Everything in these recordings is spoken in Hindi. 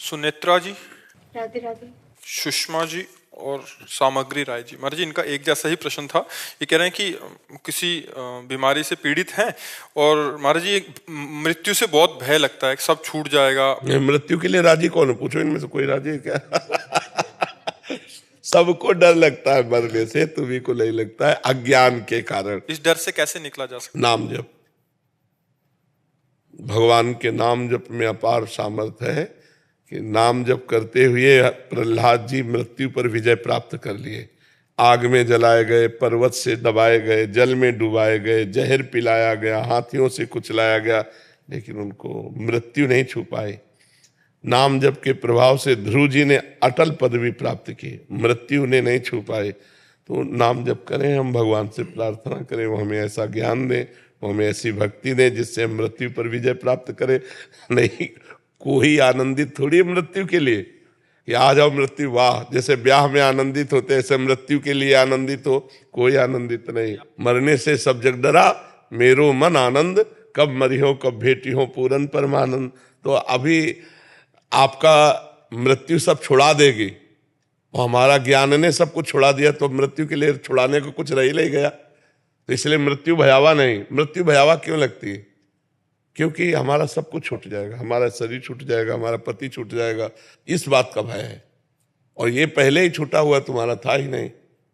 सुनेत्रा जी, राधे राधे। सुषमा जी और सामग्री राय जी। महाराज जी, इनका एक जैसा ही प्रश्न था। ये कह रहे हैं कि किसी बीमारी से पीड़ित हैं और महाराज जी मृत्यु से बहुत भय लगता है कि सब छूट जाएगा। मृत्यु के लिए राजी कौन है? पूछो इनमें से कोई राजी है क्या? सबको डर लगता है मरने से, तुम्ही को नहीं लगता है अज्ञान के कारण। इस डर से कैसे निकला जा सकता? नाम जप। भगवान के नाम जप में अपार सामर्थ्य है कि नाम जप करते हुए प्रहलाद जी मृत्यु पर विजय प्राप्त कर लिए। आग में जलाए गए, पर्वत से दबाए गए, जल में डुबाए गए, जहर पिलाया गया, हाथियों से कुचलाया गया, लेकिन उनको मृत्यु नहीं छू पाई। नाम जप के प्रभाव से ध्रुव जी ने अटल पदवी प्राप्त की, मृत्यु ने नहीं छू पाए। तो नाम जप करें, हम भगवान से प्रार्थना करें, वो हमें ऐसा ज्ञान दें, वो हमें ऐसी भक्ति दें जिससे हम मृत्यु पर विजय प्राप्त करें। नहीं, कोई आनंदित थोड़ी है मृत्यु के लिए कि आ जाओ मृत्यु, वाह, जैसे ब्याह में आनंदित होते ऐसे मृत्यु के लिए आनंदित हो। कोई आनंदित नहीं। मरने से सब जग डरा, मेरो मन आनंद, कब मरी हो कब भेटी हो पूरन परमानंद। तो अभी आपका मृत्यु सब छुड़ा देगी और हमारा ज्ञान ने सब कुछ छुड़ा दिया, तो मृत्यु के लिए छुड़ाने को कुछ रह ही नहीं गया। तो इसलिए मृत्यु भयावा नहीं। मृत्यु भयावा क्यों लगती है? क्योंकि हमारा सब कुछ छूट जाएगा, हमारा शरीर छूट जाएगा, हमारा पति छूट जाएगा, इस बात का भय है। और ये पहले ही छूटा हुआ तुम्हारा था ही नहीं।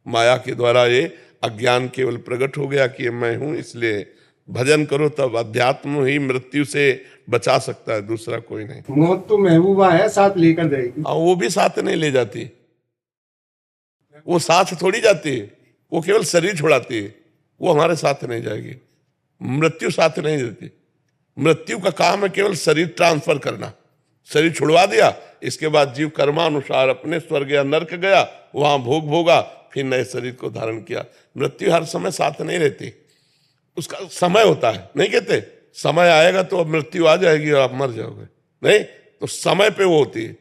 माया के द्वारा ये अज्ञान केवल प्रकट हो गया कि मैं हूं, इसलिए भजन करो, तब अध्यात्म ही मृत्यु से बचा सकता है, दूसरा कोई नहीं। मौत तो महबूबा है, साथ लेकर जाएगी। वो भी साथ नहीं ले जाती, वो साथ थोड़ी जाती है, वो केवल शरीर छुड़ाती है, वो हमारे साथ नहीं जाएगी। मृत्यु साथ नहीं देती। मृत्यु का काम है केवल शरीर ट्रांसफर करना। शरीर छुड़वा दिया, इसके बाद जीव कर्मानुसार अपने स्वर्ग या नरक गया, वहां भोग भोगा, फिर नए शरीर को धारण किया। मृत्यु हर समय साथ नहीं रहती, उसका समय होता है। नहीं कहते समय आएगा तो अब मृत्यु आ जाएगी और आप मर जाओगे, नहीं, तो समय पे वो होती है।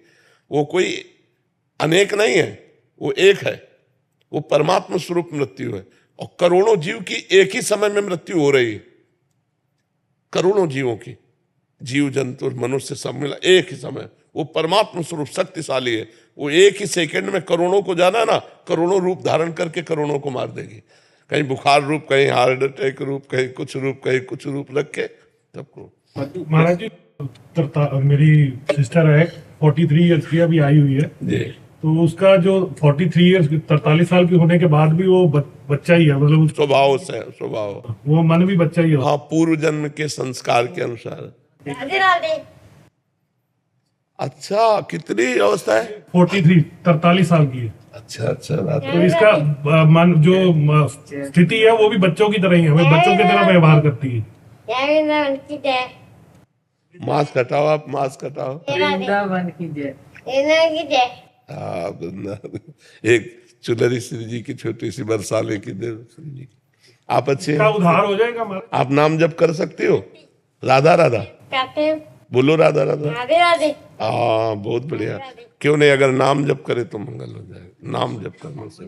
वो कोई अनेक नहीं है, वो एक है, वो परमात्मा स्वरूप मृत्यु है। और करोड़ों जीव की एक ही समय में मृत्यु हो रही है। करोड़ों जीवों की, जीव जंतु मनुष्य सब मिला एक ही समय। वो परमात्मा स्वरूप शक्तिशाली है। वो एक ही सेकंड में करोड़ों को जाना ना, करोड़ों रूप धारण करके करोड़ों को मार देगी। कहीं बुखार रूप, कहीं हार्ट अटैक रूप, कहीं कुछ रूप, कहीं कुछ रूप रख के सबको। महाराज जी, मेरी सिस्टर है 43 ईयर्स की, अभी आई हुई है जी। तो उसका जो 43 ईयर्स 43 साल की होने के बाद भी वो बच्चा ही है, मतलब स्वभाव से, स्वभाव वो मन भी बच्चा ही है। हाँ, पूर्व जन्म के संस्कार के अनुसार। राधे राधे। अच्छा, कितनी अवस्था है? 43 साल की है। अच्छा अच्छा, तो इसका मन जो स्थिति है वो भी बच्चों की तरह ही है, हमें बच्चों की तरह व्यवहार करती है। मास्क हटाओ, आप मास्क हटाओ। वृंदावन की जय। हाँ, एक चुनरी श्री जी की छोटी सी बरसाने की दे श्री जी। आप अच्छे इसका उद्धार हो जाएगा महाराज। आप नाम जप कर सकते हो? राधा राधा बोलो, राधा राधा। राधे राधे। हाँ, बहुत बढ़िया। क्यों नहीं, अगर नाम जप करे तो मंगल हो जाएगा। नाम जप करने से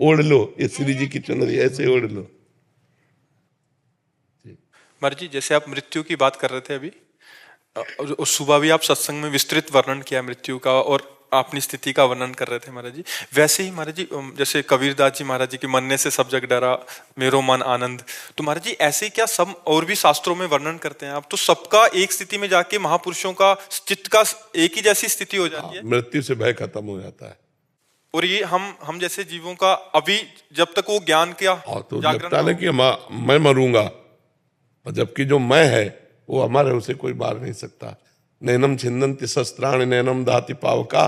ओढ़ लो, ये श्री जी की चुनरी ऐसे ओढ़ लो। महाराज जी, जैसे आप मृत्यु की बात कर रहे थे अभी, और सुबह भी आप सत्संग में विस्तृत वर्णन किया मृत्यु का और अपनी स्थिति का वर्णन कर रहे थे महाराज जी। वैसे ही महाराज जी, जैसे कबीरदास जी महाराज जी की मरने से सब जग डरा, मेरो मन आनंद, तो महाराज जी ऐसे ही क्या सब और भी शास्त्रों में वर्णन करते हैं आप? तो सबका एक स्थिति में जाके महापुरुषों का चित्त का एक ही जैसी स्थिति हो जाती है, मृत्यु से भय खत्म हो जाता है। और ये हम जैसे जीवों का अभी जब तक वो ज्ञान क्या तो लगता है कि मैं मरूंगा, और जबकि जो मैं है वो हमारे, उसे कोई मार नहीं सकता। नैनम छिन्दन्ति शस्त्राणि नैनम दाति पावका,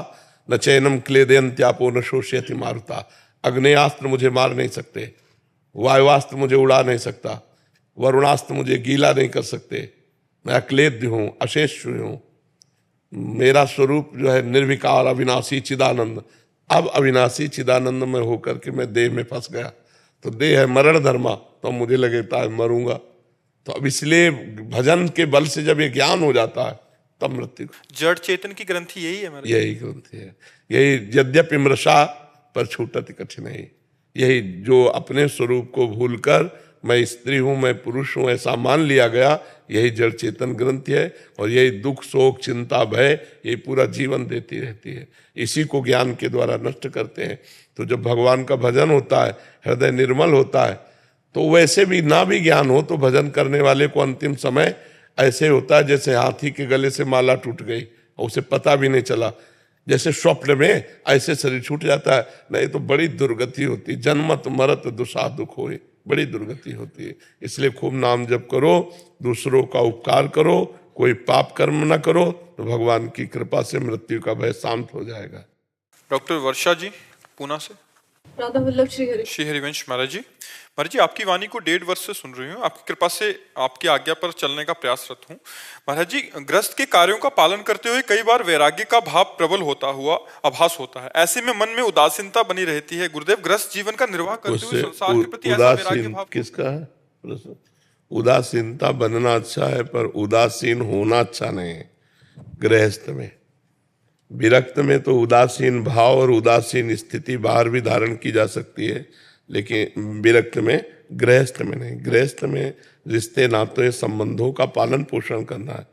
न चैनम क्लेदयन्त्यापो न शोष्यति मारुता। अग्नेयास्त्र मुझे मार नहीं सकते, वायुवास्त्र मुझे उड़ा नहीं सकता, वरुणास्त्र मुझे गीला नहीं कर सकते। मैं अक्लेद्य हूँ, अशेष हूँ। मेरा स्वरूप जो है निर्विकार, अविनाशी, चिदानंद। अब अविनाशी चिदानंद में होकर के मैं देह में फंस गया, तो देह है मरण धर्मा, तो मुझे लगता है मरूंगा। तो अब इसलिए भजन के बल से जब ये ज्ञान हो जाता है तब मृत्यु। जड़ चेतन की ग्रंथि यही है महाराज? यही ग्रंथि है, यही यद्यपि मृषा पर छूटति कठिन है। यही जो अपने स्वरूप को भूलकर मैं स्त्री हूं, मैं पुरुष हूं, ऐसा मान लिया गया, यही जड़ चेतन ग्रंथि है। और यही दुख, शोक, चिंता, भय, यही पूरा जीवन देती रहती है। इसी को ज्ञान के द्वारा नष्ट करते हैं। तो जब भगवान का भजन होता है, हृदय निर्मल होता है, तो वैसे भी ना भी ज्ञान हो तो भजन करने वाले को अंतिम समय ऐसे होता है जैसे हाथी के गले से माला टूट गई और उसे पता भी नहीं चला, जैसे स्वप्न में ऐसे शरीर छूट जाता है। नहीं तो बड़ी दुर्गति होती, जन्मत मरत दुषा दुख होए, बड़ी दुर्गति होती है। इसलिए खूब नाम जप करो, दूसरों का उपकार करो, कोई पाप कर्म न करो, तो भगवान की कृपा से मृत्यु का भय शांत हो जाएगा। डॉक्टर वर्षा जी पूना से। राधा वल्लभ श्री श्री हरिवंश महाराज जी, महाराज जी आपकी वाणी को 1.5 वर्ष से सुन रही हूँ। आपकी कृपा से आपकी आज्ञा पर चलने का प्रयासरत हूँ। महाराज जी, ग्रस्त के कार्यों का पालन करते हुए कई बार वैराग्य का भाव प्रबल होता हुआ आभास होता है। ऐसे में मन में उदासीनता बनी रहती है। गुरुदेव, ग्रस्त जीवन का निर्वाह करते हुए संसार के प्रति ऐसा वैराग्य भाव किसका है प्रश्न? उदासीनता बनना अच्छा है, पर उदासीन होना अच्छा नहीं है। गृहस्थ में, विरक्त में तो उदासीन भाव और उदासीन स्थिति बाहर भी धारण की जा सकती है, लेकिन विरक्त में, गृहस्थ में नहीं। गृहस्थ में रिश्ते नाते संबंधों का पालन पोषण करना है।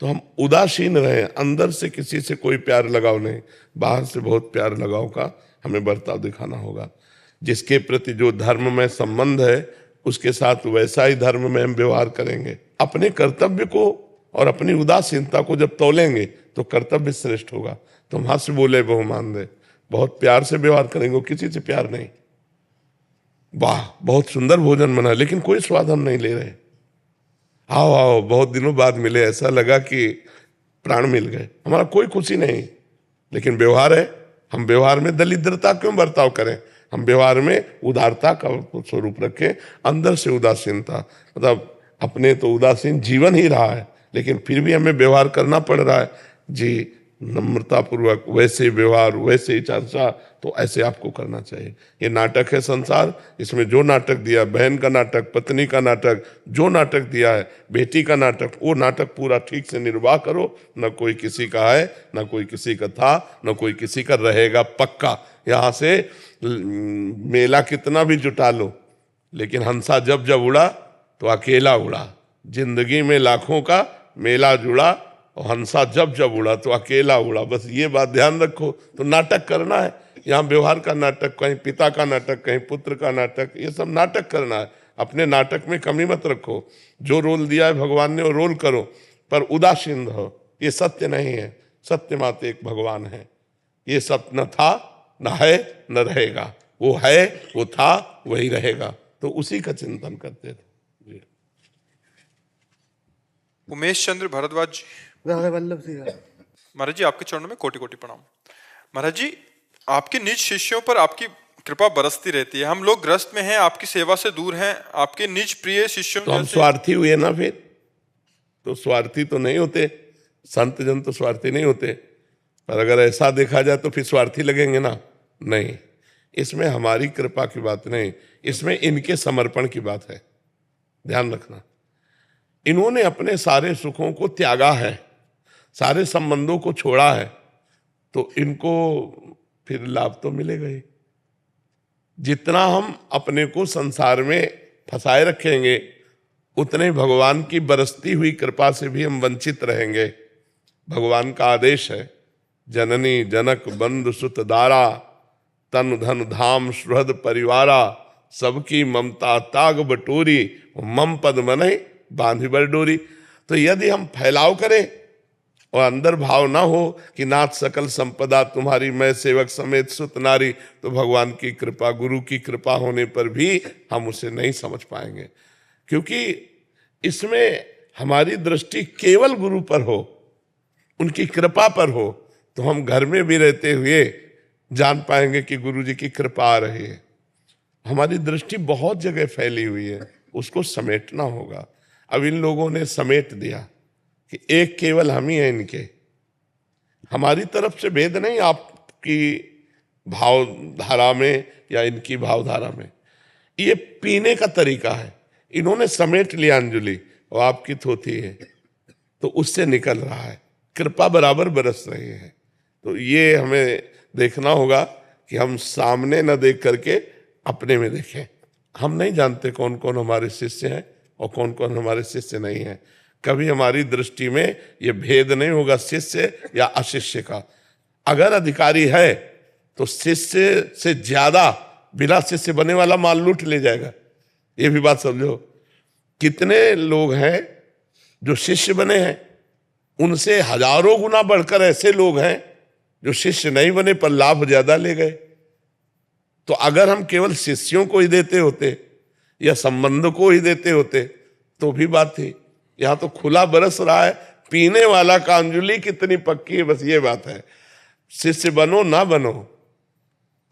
तो हम उदासीन रहें, अंदर से किसी से कोई प्यार लगाव नहीं, बाहर से बहुत प्यार लगाव का हमें बर्ताव दिखाना होगा। जिसके प्रति जो धर्म में संबंध है उसके साथ वैसा ही धर्म में हम व्यवहार करेंगे। अपने कर्तव्य को और अपनी उदासीनता को जब तोलेंगे तो कर्तव्य श्रेष्ठ होगा। तुम हाथ से बोले बहुमान दे, बहुत प्यार से व्यवहार करेंगे, किसी से प्यार नहीं। वाह बहुत सुंदर भोजन बना, लेकिन कोई स्वाद हम नहीं ले रहे। आओ आओ, बहुत दिनों बाद मिले, ऐसा लगा कि प्राण मिल गए, हमारा कोई खुशी नहीं। लेकिन व्यवहार है, हम व्यवहार में दरिद्रता क्यों बर्ताव करें? हम व्यवहार में उदारता का स्वरूप रखें, अंदर से उदासीनता। मतलब अपने तो उदासीन जीवन ही रहा है, लेकिन फिर भी हमें व्यवहार करना पड़ रहा है जी, नम्रता पूर्वक, वैसे ही व्यवहार, वैसे ही चर्चा, तो ऐसे आपको करना चाहिए। ये नाटक है संसार, इसमें जो नाटक दिया, बहन का नाटक, पत्नी का नाटक, जो नाटक दिया है, बेटी का नाटक, वो नाटक पूरा ठीक से निर्वाह करो। न कोई किसी का है, न कोई किसी का था, न कोई किसी का रहेगा पक्का। यहाँ से मेला कितना भी जुटा लो, लेकिन हंसा जब जब उड़ा तो अकेला उड़ा। जिंदगी में लाखों का मेला जुड़ा और हंसा जब जब उड़ा तो अकेला उड़ा। बस ये बात ध्यान रखो। तो नाटक करना है, यहाँ व्यवहार का नाटक, कहीं पिता का नाटक, कहीं पुत्र का नाटक, ये सब नाटक करना है। अपने नाटक में कमी मत रखो। जो रोल दिया है भगवान ने वो रोल करो, पर उदासीन रहो। ये सत्य नहीं है, सत्य मात्र एक भगवान है। ये सब न था, न है, न रहेगा। वो है, वो था, वही रहेगा। तो उसी का चिंतन करते थे। उमेश चंद्र भारद्वाज जी। राधा वल्लभ श्री महाराज जी, आपके चरणों में कोटि कोटि प्रणाम। महाराज जी, आपके निज शिष्यों पर आपकी कृपा बरसती रहती है। हम लोग ग्रस्त में हैं, आपकी सेवा से दूर हैं, आपके निज प्रिय शिष्यों तो हम स्वार्थी हुए ना? फिर तो स्वार्थी तो नहीं होते, संत जन तो स्वार्थी नहीं होते। पर अगर ऐसा देखा जाए तो फिर स्वार्थी लगेंगे ना? नहीं, इसमें हमारी कृपा की बात नहीं, इसमें इनके समर्पण की बात है। ध्यान रखना, इन्होंने अपने सारे सुखों को त्यागा है, सारे संबंधों को छोड़ा है, तो इनको फिर लाभ तो मिलेगा ही। जितना हम अपने को संसार में फंसाए रखेंगे, उतने भगवान की बरसती हुई कृपा से भी हम वंचित रहेंगे। भगवान का आदेश है, जननी जनक बंधु सुत दारा, तन धन धाम सुहृद परिवारा, सबकी ममता ताग बटोरी, मम पद मनहि बांधी बर डोरी। तो यदि हम फैलाव करें और अंदर भाव ना हो कि नाथ सकल संपदा तुम्हारी, मैं सेवक समेत सुत नारी, तो भगवान की कृपा, गुरु की कृपा होने पर भी हम उसे नहीं समझ पाएंगे। क्योंकि इसमें हमारी दृष्टि केवल गुरु पर हो, उनकी कृपा पर हो, तो हम घर में भी रहते हुए जान पाएंगे कि गुरु जी की कृपा आ रही है। हमारी दृष्टि बहुत जगह फैली हुई है, उसको समेटना होगा। अब इन लोगों ने समेट दिया कि एक केवल हम ही हैं इनके। हमारी तरफ से भेद नहीं आपकी भावधारा में या इनकी भावधारा में, ये पीने का तरीका है। इन्होंने समेट लिया अंजलि और आपकी थोथी है, तो उससे निकल रहा है, कृपा बराबर बरस रही है। तो ये हमें देखना होगा कि हम सामने न देख करके अपने में देखें, हम नहीं जानते कौन कौन हमारे शिष्य हैं और कौन कौन हमारे शिष्य नहीं हैं। कभी हमारी दृष्टि में ये भेद नहीं होगा शिष्य या अशिष्य का। अगर अधिकारी है तो शिष्य से ज्यादा बिना शिष्य बने वाला माल लूट ले जाएगा। ये भी बात समझो। कितने लोग हैं जो शिष्य बने हैं, उनसे हजारों गुना बढ़कर ऐसे लोग हैं जो शिष्य नहीं बने पर लाभ ज्यादा ले गए। तो अगर हम केवल शिष्यों को ही देते होते या संबंध को ही देते होते तो भी बात थी। यहां तो खुला बरस रहा है, पीने वाला का अंजुली कितनी पक्की है, बस ये बात है। शिष्य बनो ना बनो,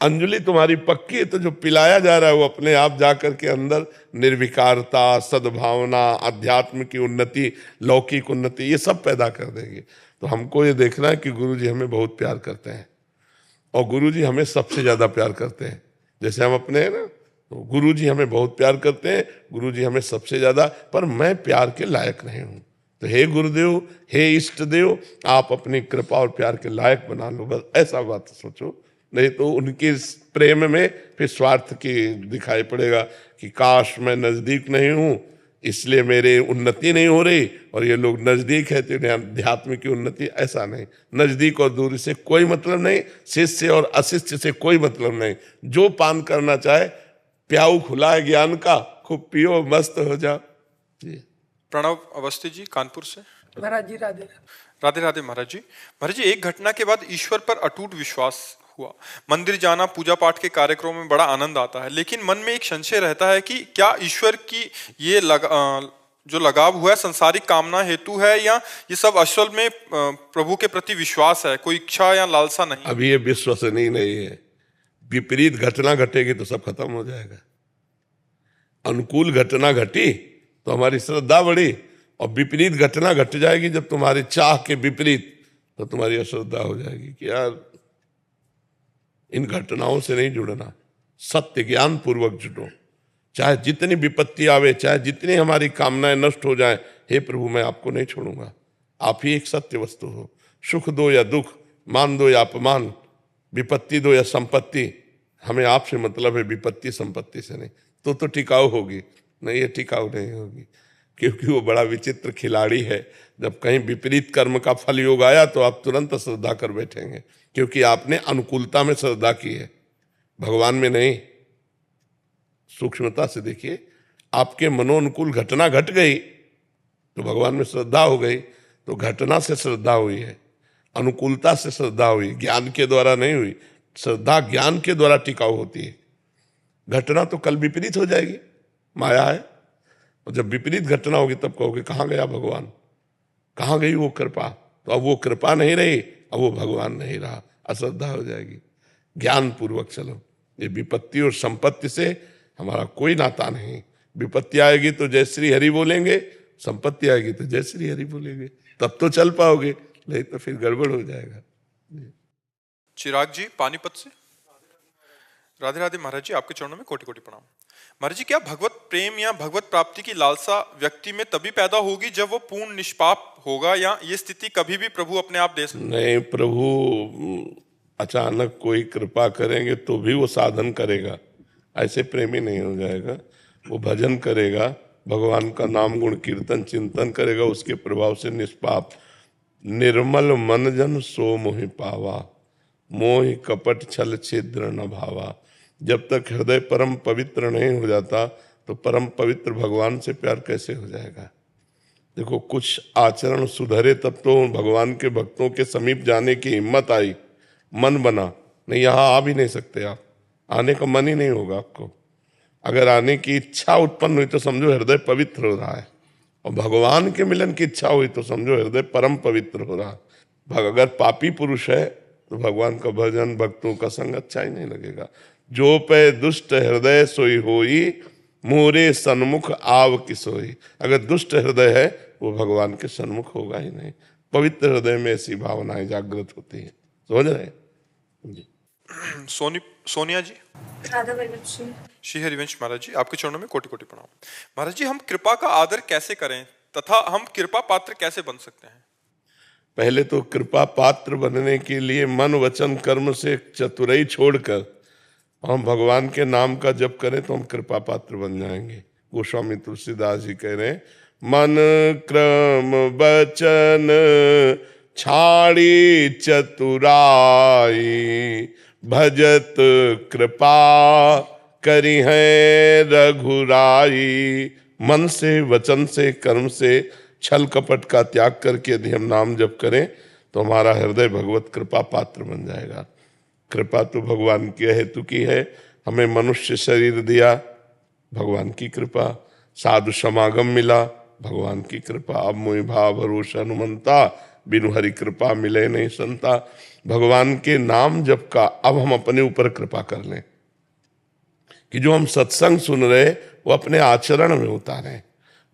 अंजुली तुम्हारी पक्की है तो जो पिलाया जा रहा है वो अपने आप जाकर के अंदर निर्विकारता, सद्भावना, अध्यात्म की उन्नति, लौकिक उन्नति, ये सब पैदा कर देगी। तो हमको ये देखना है कि गुरुजी हमें बहुत प्यार करते हैं और गुरुजी हमें सबसे ज्यादा प्यार करते हैं। जैसे हम अपने हैं ना, तो गुरुजी हमें बहुत प्यार करते हैं, गुरुजी हमें सबसे ज्यादा, पर मैं प्यार के लायक नहीं हूं। तो हे गुरुदेव, हे इष्ट देव, आप अपनी कृपा और प्यार के लायक बना लो, बस ऐसा बात सोचो। नहीं तो उनके प्रेम में फिर स्वार्थ की दिखाई पड़ेगा कि काश मैं नजदीक नहीं हूं इसलिए मेरी उन्नति नहीं हो रही, और ये लोग नजदीक है तो अध्यात्म की उन्नति। ऐसा नहीं, नजदीक और दूरी से कोई मतलब नहीं, शिष्य और अशिष्य से कोई मतलब नहीं। जो पान करना चाहे, प्याऊ खुला है ज्ञान का, खूब पियो, मस्त हो जाओ। प्रणव अवस्थी जी कानपुर से। महाराज जी राधे राधे राधे महाराज जी। महाराज जी, एक घटना के बाद ईश्वर पर अटूट विश्वास हुआ। मंदिर जाना, पूजा पाठ के कार्यक्रमों में बड़ा आनंद आता है, लेकिन मन में एक संशय रहता है कि क्या ईश्वर की ये जो लगाव हुआ है संसारिक कामना हेतु है, या ये सब असल में प्रभु के प्रति विश्वास है, कोई इच्छा या लालसा नहीं? अभी ये विश्वसनीय नहीं है। विपरीत घटना घटेगी तो सब खत्म हो जाएगा। अनुकूल घटना घटी तो हमारी श्रद्धा बढ़ी, और विपरीत घटना घट जाएगी जब तुम्हारी चाह के विपरीत, तो तुम्हारी अश्रद्धा हो जाएगी कि यार इन घटनाओं से नहीं जुड़ना, सत्य ज्ञान पूर्वक जुड़ो। चाहे जितनी विपत्ति आवे, चाहे जितनी हमारी कामनाएं नष्ट हो जाएं, हे प्रभु मैं आपको नहीं छोड़ूंगा। आप ही एक सत्य वस्तु हो। सुख दो या दुख, मान दो या अपमान, विपत्ति दो या संपत्ति, हमें आपसे मतलब है, विपत्ति संपत्ति से नहीं। तो टिकाऊ होगी, नहीं ये टिकाऊ नहीं होगी, क्योंकि वो बड़ा विचित्र खिलाड़ी है। जब कहीं विपरीत कर्म का फल योग आया तो आप तुरंत श्रद्धा कर बैठेंगे, क्योंकि आपने अनुकूलता में श्रद्धा की है, भगवान में नहीं। सूक्ष्मता से देखिए, आपके मनोनुकूल घटना घट गई तो भगवान में श्रद्धा हो गई। तो घटना से श्रद्धा हुई है, अनुकूलता से श्रद्धा हुई, ज्ञान के द्वारा नहीं हुई। श्रद्धा ज्ञान के द्वारा टिकाऊ होती है। घटना तो कल विपरीत हो जाएगी, माया है। और जब विपरीत घटना होगी तब कहोगे कहाँ गया भगवान, कहाँ गई वो कृपा। तो अब वो कृपा नहीं रही, अब वो भगवान नहीं रहा, अश्रद्धा हो जाएगी। ज्ञान पूर्वक चलो। ये विपत्ति और संपत्ति से हमारा कोई नाता नहीं। विपत्ति आएगी तो जय श्री हरि बोलेंगे, संपत्ति आएगी तो जय श्री हरि बोलेंगे, तब तो चल पाओगे, नहीं तो फिर गड़बड़ हो जाएगा। चिराग जी पानीपत से। राधे राधे महाराज जी, आपके चरणों में कोटि कोटि प्रणाम। महाराज जी, क्या भगवत प्रेम या भगवत प्राप्ति की लालसा व्यक्ति में तभी पैदा होगी जब वो पूर्ण निष्पाप होगा, या ये स्थिति कभी भी प्रभु अपने आप दे सकते? नहीं, प्रभु अचानक कोई कृपा करेंगे तो भी वो साधन करेगा, ऐसे प्रेमी नहीं हो जाएगा। वो भजन करेगा, भगवान का नाम गुण कीर्तन चिंतन करेगा, उसके प्रभाव से निष्पाप। निर्मल मन जन सो मोहि पावा, मोहि कपट छल छिद्र न भावा। जब तक हृदय परम पवित्र नहीं हो जाता तो परम पवित्र भगवान से प्यार कैसे हो जाएगा। देखो, कुछ आचरण सुधरे तब तो भगवान के भक्तों के समीप जाने की हिम्मत आई, मन बना। नहीं, यहाँ आ भी नहीं सकते आप, आने का मन ही नहीं होगा आपको। अगर आने की इच्छा उत्पन्न हुई तो समझो हृदय पवित्र हो रहा है, और भगवान के मिलन की इच्छा हुई तो समझो हृदय परम पवित्र हो रहा है। अगर पापी पुरुष है तो भगवान का भजन, भक्तों का संग अच्छा ही नहीं लगेगा। जो पे दुष्ट हृदय सोई होई, मोरे सन्मुख आव किसोई। अगर दुष्ट हृदय है वो भगवान के सन्मुख होगा ही नहीं। पवित्र हृदय में ऐसी भावनाएं जागृत होती है। समझ रहे? सोनिया जी। राधा वल्लभ श्री। श्री हरिवंश महाराज जी, आपके चरणों में कोटि कोटि प्रणाम। महाराज जी, हम कृपा का आदर कैसे करें तथा हम कृपा पात्र कैसे बन सकते हैं? पहले तो कृपा पात्र बनने के लिए मन वचन कर्म से चतुराई छोड़कर हम भगवान के नाम का जप करें तो हम कृपा पात्र बन जाएंगे। गोस्वामी तुलसीदास जी कह रहे हैं, मन क्रम बचन छाड़ी चतुराई, भजत कृपा करी है रघुराई। मन से, वचन से, कर्म से, छल कपट का त्याग करके यदि हम नाम जप करें तो हमारा हृदय भगवत कृपा पात्र बन जाएगा। कृपा तो भगवान के हेतु की है, हमें मनुष्य शरीर दिया, भगवान की कृपा। साधु समागम मिला, भगवान की कृपा। अब मोहि भाव भरोसा हनुमंता, बिनु हरि कृपा मिले नहीं संता। भगवान के नाम जप का अब हम अपने ऊपर कृपा कर लें कि जो हम सत्संग सुन रहे वो अपने आचरण में उतारें।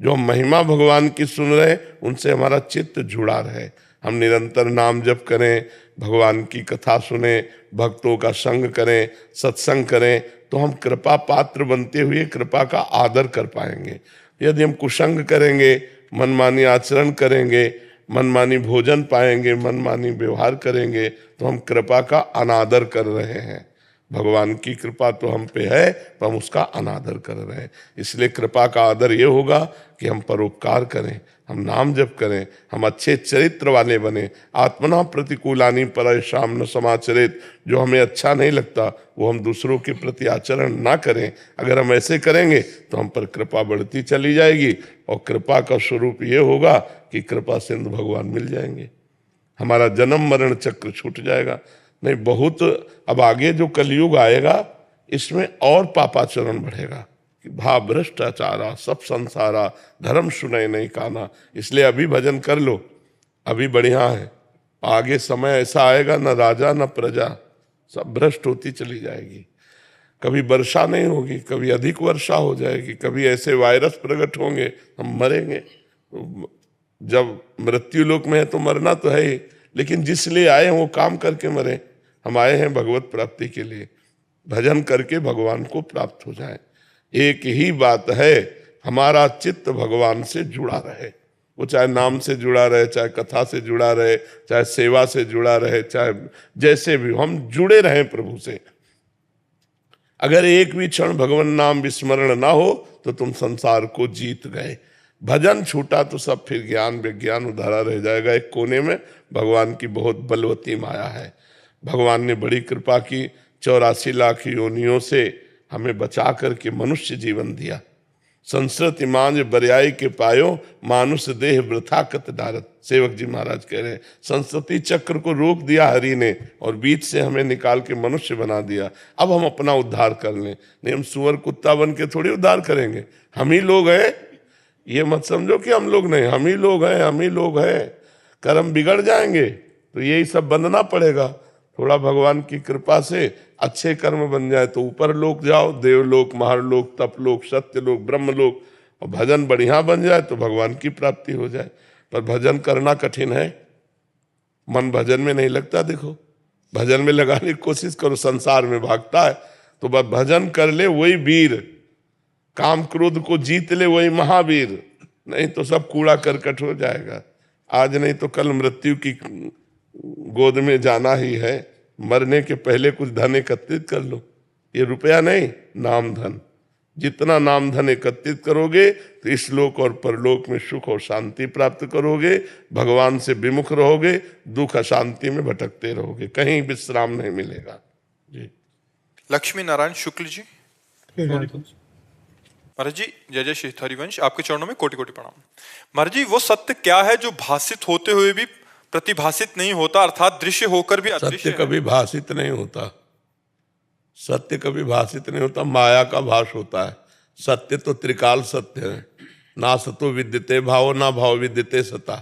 जो हम महिमा भगवान की सुन रहे उनसे हमारा चित्त जुड़ा रहे। हम निरंतर नाम जप करें, भगवान की कथा सुने, भक्तों का संग करें, सत्संग करें, तो हम कृपा पात्र बनते हुए कृपा का आदर कर पाएंगे। यदि हम कुसंग करेंगे, मनमानी आचरण करेंगे, मनमानी भोजन पाएंगे, मनमानी व्यवहार करेंगे, तो हम कृपा का अनादर कर रहे हैं। भगवान की कृपा तो हम पे है तो हम उसका अनादर कर रहे हैं। इसलिए कृपा का आदर ये होगा कि हम परोपकार करें, हम नाम जप करें, हम अच्छे चरित्र वाले बने। आत्मना प्रतिकूलानि परैषां न समाचरेत, जो हमें अच्छा नहीं लगता वो हम दूसरों के प्रति आचरण ना करें। अगर हम ऐसे करेंगे तो हम पर कृपा बढ़ती चली जाएगी और कृपा का स्वरूप ये होगा कि कृपा सिंधु भगवान मिल जाएंगे, हमारा जन्म मरण चक्र छूट जाएगा। नहीं बहुत अब आगे जो कलयुग आएगा इसमें और पापाचरण बढ़ेगा कि भाव भ्रष्टाचारा सब संसारा, धर्म सुने नहीं काना। इसलिए अभी भजन कर लो, अभी बढ़िया है। आगे समय ऐसा आएगा न राजा न प्रजा, सब भ्रष्ट होती चली जाएगी। कभी वर्षा नहीं होगी, कभी अधिक वर्षा हो जाएगी, कभी ऐसे वायरस प्रकट होंगे, हम मरेंगे। जब मृत्यु लोक में है तो मरना तो है ही, लेकिन जिस लिए आए हैं वो काम करके मरे। हम आए हैं भगवत प्राप्ति के लिए, भजन करके भगवान को प्राप्त हो जाए। एक ही बात है, हमारा चित्त भगवान से जुड़ा रहे। वो चाहे नाम से जुड़ा रहे, चाहे कथा से जुड़ा रहे, चाहे सेवा से जुड़ा रहे, चाहे जैसे भी हम जुड़े रहें प्रभु से। अगर एक भी क्षण भगवान नाम विस्मरण ना हो तो तुम संसार को जीत गए। भजन छूटा तो सब फिर ज्ञान विज्ञान उधारा रह जाएगा। एक कोने में भगवान की बहुत बलवती माया है। भगवान ने बड़ी कृपा की, 84 लाख योनियों से हमें बचा करके मनुष्य जीवन दिया। संस्कृति मांझ बरियाई के पायो, मानुष देह वृथा कत डारत। सेवक जी महाराज कह रहे हैं संस्कृति चक्र को रोक दिया हरि ने और बीच से हमें निकाल के मनुष्य बना दिया। अब हम अपना उद्धार कर लें। नहीं, हम सुअर कुत्ता बन के थोड़ी उद्धार करेंगे। हम ही लोग हैं, ये मत समझो कि हम लोग नहीं, हम ही लोग हैं, हम ही लोग हैं। कर्म बिगड़ जाएंगे तो यही सब बंधना पड़ेगा। थोड़ा भगवान की कृपा से अच्छे कर्म बन जाए तो ऊपर लोक जाओ, देवलोक, महारलोक, तपलोक, सत्यलोक, ब्रह्मलोक, और भजन बढ़िया बन जाए तो भगवान की प्राप्ति हो जाए। पर भजन करना कठिन है, मन भजन में नहीं लगता। देखो भजन में लगाने की कोशिश करो, संसार में भागता है तो बस भजन कर ले वही वीर, काम क्रोध को जीत ले वही महावीर, नहीं तो सब कूड़ा करकट हो जाएगा। आज नहीं तो कल मृत्यु की गोद में जाना ही है। मरने के पहले कुछ धन एकत्रित कर लो। ये रुपया नहीं, नाम धन। जितना नाम धन एकत्रित करोगे तो इस लोक और परलोक में सुख और शांति प्राप्त करोगे। भगवान से विमुख रहोगे, दुख अशांति में भटकते रहोगे, कहीं विश्राम नहीं मिलेगा। जी लक्ष्मी नारायण शुक्ल जी। महाराज जी जय जय श्री हरिवंश, आपके चरणों में कोटि कोटि प्रणाम। महाराज जी वो सत्य क्या है जो भाषित होते हुए भी प्रतिभाषित नहीं होता, अर्थात दृश्य होकर भी अदृश्य? सत्य कभी भाषित नहीं होता, सत्य कभी भाषित नहीं होता, माया का भाष होता है। सत्य तो त्रिकाल सत्य है, ना सतो विद्यते भावो ना भाव विद्यते सता।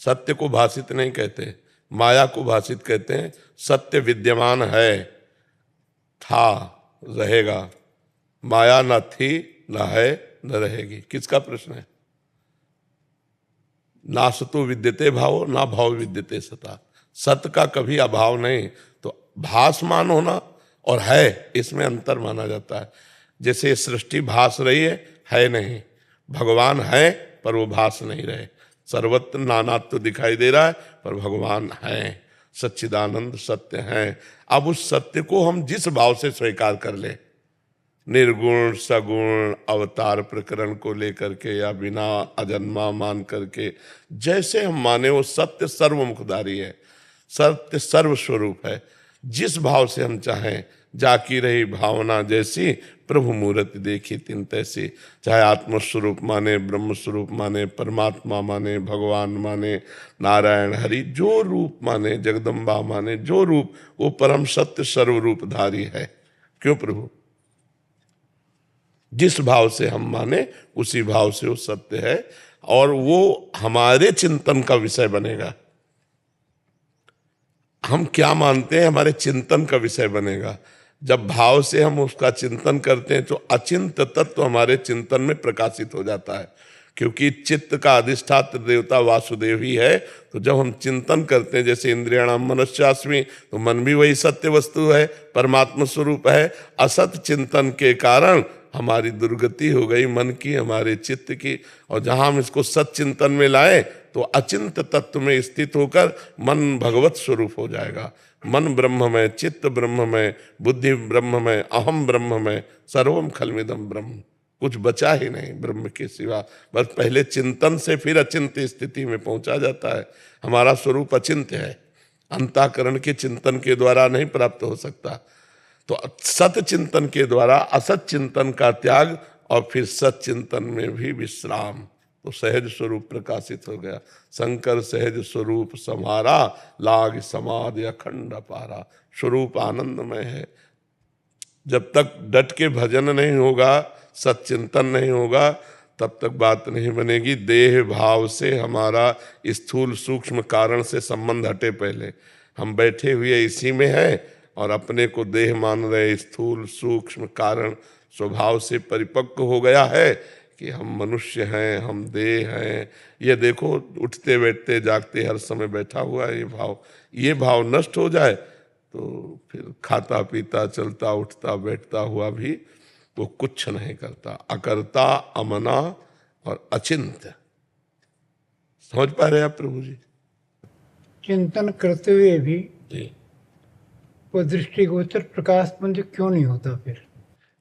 सत्य को भाषित नहीं कहते, माया को भाषित कहते हैं। सत्य विद्यमान है, था, रहेगा। माया न थी, न है, न रहेगी। किसका प्रश्न है? ना सतो विद्यते भावो ना भाव विद्यते सता। सत्य का कभी अभाव नहीं। तो भासमान होना और है, इसमें अंतर माना जाता है। जैसे सृष्टि भास रही है नहीं। भगवान है पर वो भास नहीं रहे। सर्वत्र नानात्व तो दिखाई दे रहा है पर भगवान है। सच्चिदानंद सत्य हैं। अब उस सत्य को हम जिस भाव से स्वीकार कर ले, निर्गुण सगुण अवतार प्रकरण को लेकर के या बिना अजन्मा मान करके जैसे हम माने, वो सत्य सर्वमुखधारी है, सत्य सर्वस्वरूप है। जिस भाव से हम चाहें, जाकी रही भावना जैसी प्रभु मूर्ति देखी तिन तैसी। चाहे आत्मस्वरूप माने, ब्रह्म स्वरूप माने, परमात्मा माने, भगवान माने, नारायण हरि, जो रूप माने, जगदम्बा माने, जो रूप, वो परम सत्य सर्वरूपधारी है। क्यों प्रभु? जिस भाव से हम माने उसी भाव से वो सत्य है, और वो हमारे चिंतन का विषय बनेगा। हम क्या मानते हैं हमारे चिंतन का विषय बनेगा। जब भाव से हम उसका चिंतन करते हैं तो अचिंत तत्व हमारे चिंतन में प्रकाशित हो जाता है, क्योंकि चित्त का अधिष्ठात्र देवता वासुदेव ही है। तो जब हम चिंतन करते हैं, जैसे इंद्रियाणाम मनश्चास्मि, तो मन भी वही सत्य वस्तु है, परमात्मा स्वरूप है। असत चिंतन के कारण हमारी दुर्गति हो गई मन की, हमारे चित्त की, और जहां हम इसको सच्चिंतन में लाए तो अचिंत तत्व में स्थित होकर मन भगवत स्वरूप हो जाएगा। मन ब्रह्ममय, चित्त ब्रह्ममय, बुद्धि ब्रह्ममय, अहम ब्रह्ममय, सर्वम खलमिदम ब्रह्म। कुछ बचा ही नहीं ब्रह्म के सिवा। बस पहले चिंतन से फिर अचिंत स्थिति में पहुंचा जाता है। हमारा स्वरूप अचिंत्य है, अंतःकरण के चिंतन के द्वारा नहीं प्राप्त हो सकता। तो सत चिंतन के द्वारा असत चिंतन का त्याग, और फिर सत चिंतन में भी विश्राम, तो सहज स्वरूप प्रकाशित हो गया। शंकर सहज स्वरूप समारा, लाग समाधि अखंड पारा। स्वरूप आनंदमय है। जब तक डट के भजन नहीं होगा, सच्चिंतन नहीं होगा, तब तक बात नहीं बनेगी। देह भाव से हमारा स्थूल सूक्ष्म कारण से संबंध हटे। पहले हम बैठे हुए इसी में हैं और अपने को देह मान रहे। स्थूल सूक्ष्म कारण स्वभाव से परिपक्व हो गया है कि हम मनुष्य हैं, हम देह हैं। ये देखो, उठते बैठते जागते हर समय बैठा हुआ है ये भाव नष्ट हो जाए तो फिर खाता पीता चलता उठता बैठता हुआ भी वो कुछ नहीं करता। अकर्ता, अमना और अचिंत्य। समझ पा रहे आप प्रभु जी? चिंतन करते हुए भी जी। वो दृष्टिगोचर प्रकाश पुंज क्यों नहीं होता फिर?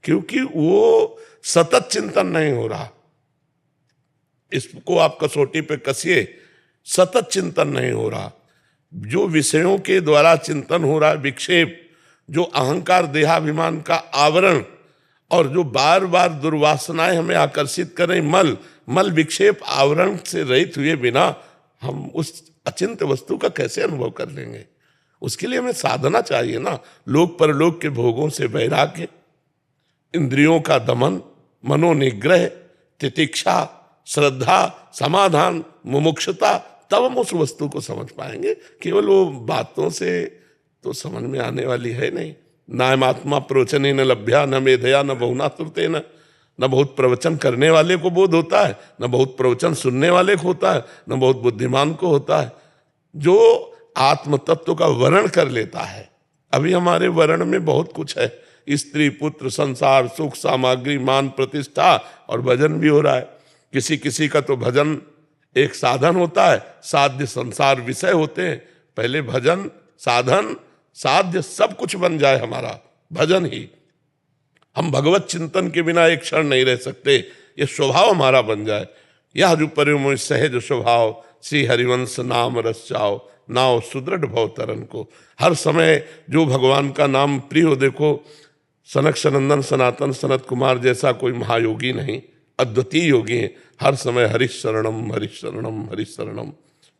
क्योंकि वो सतत चिंतन नहीं हो रहा। इसको आप कसौटी पे कसिए, सतत चिंतन नहीं हो रहा। जो विषयों के द्वारा चिंतन हो रहा है, विक्षेप, जो अहंकार देहाभिमान का आवरण, और जो बार बार दुर्वासनाएं हमें आकर्षित करें, मल विक्षेप आवरण से रहित हुए बिना हम उस अचिंत्य वस्तु का कैसे अनुभव कर लेंगे? उसके लिए हमें साधना चाहिए ना। लोक परलोक के भोगों से वैराग्य, इंद्रियों का दमन, मनोनिग्रह, तितिक्षा, श्रद्धा, समाधान, मुमुक्षुता, तब हम उस वस्तु को समझ पाएंगे। केवल वो बातों से तो समझ में आने वाली है नहीं। नायमात्मा प्रवचने न लभ्या न मेधया न बहुना तुरते न बहुत प्रवचन करने वाले को बोध होता है, न बहुत प्रवचन सुनने वाले को होता है, न बहुत बुद्धिमान को होता है। जो आत्म तत्व का वर्ण कर लेता है। अभी हमारे वर्ण में बहुत कुछ है, स्त्री पुत्र संसार सुख सामग्री मान प्रतिष्ठा, और भजन भी हो रहा है। किसी किसी का तो भजन एक साधन होता है, साध्य संसार विषय होते हैं। पहले भजन साधन साध्य सब कुछ बन जाए हमारा भजन ही। हम भगवत चिंतन के बिना एक क्षण नहीं रह सकते। ये स्वभाव हमारा बन जाए। यह जो परिमोह सहज स्वभाव, श्री हरिवंश नाम रस चाओ, नाव सुदृढ़ भव तरन को। हर समय जो भगवान का नाम प्रिय हो। देखो, सनक सनंदन सनातन सनत कुमार जैसा कोई महायोगी नहीं, अद्वितीय योगी है। हर समय हरिशरणम हरिशरणम हरिशरणम।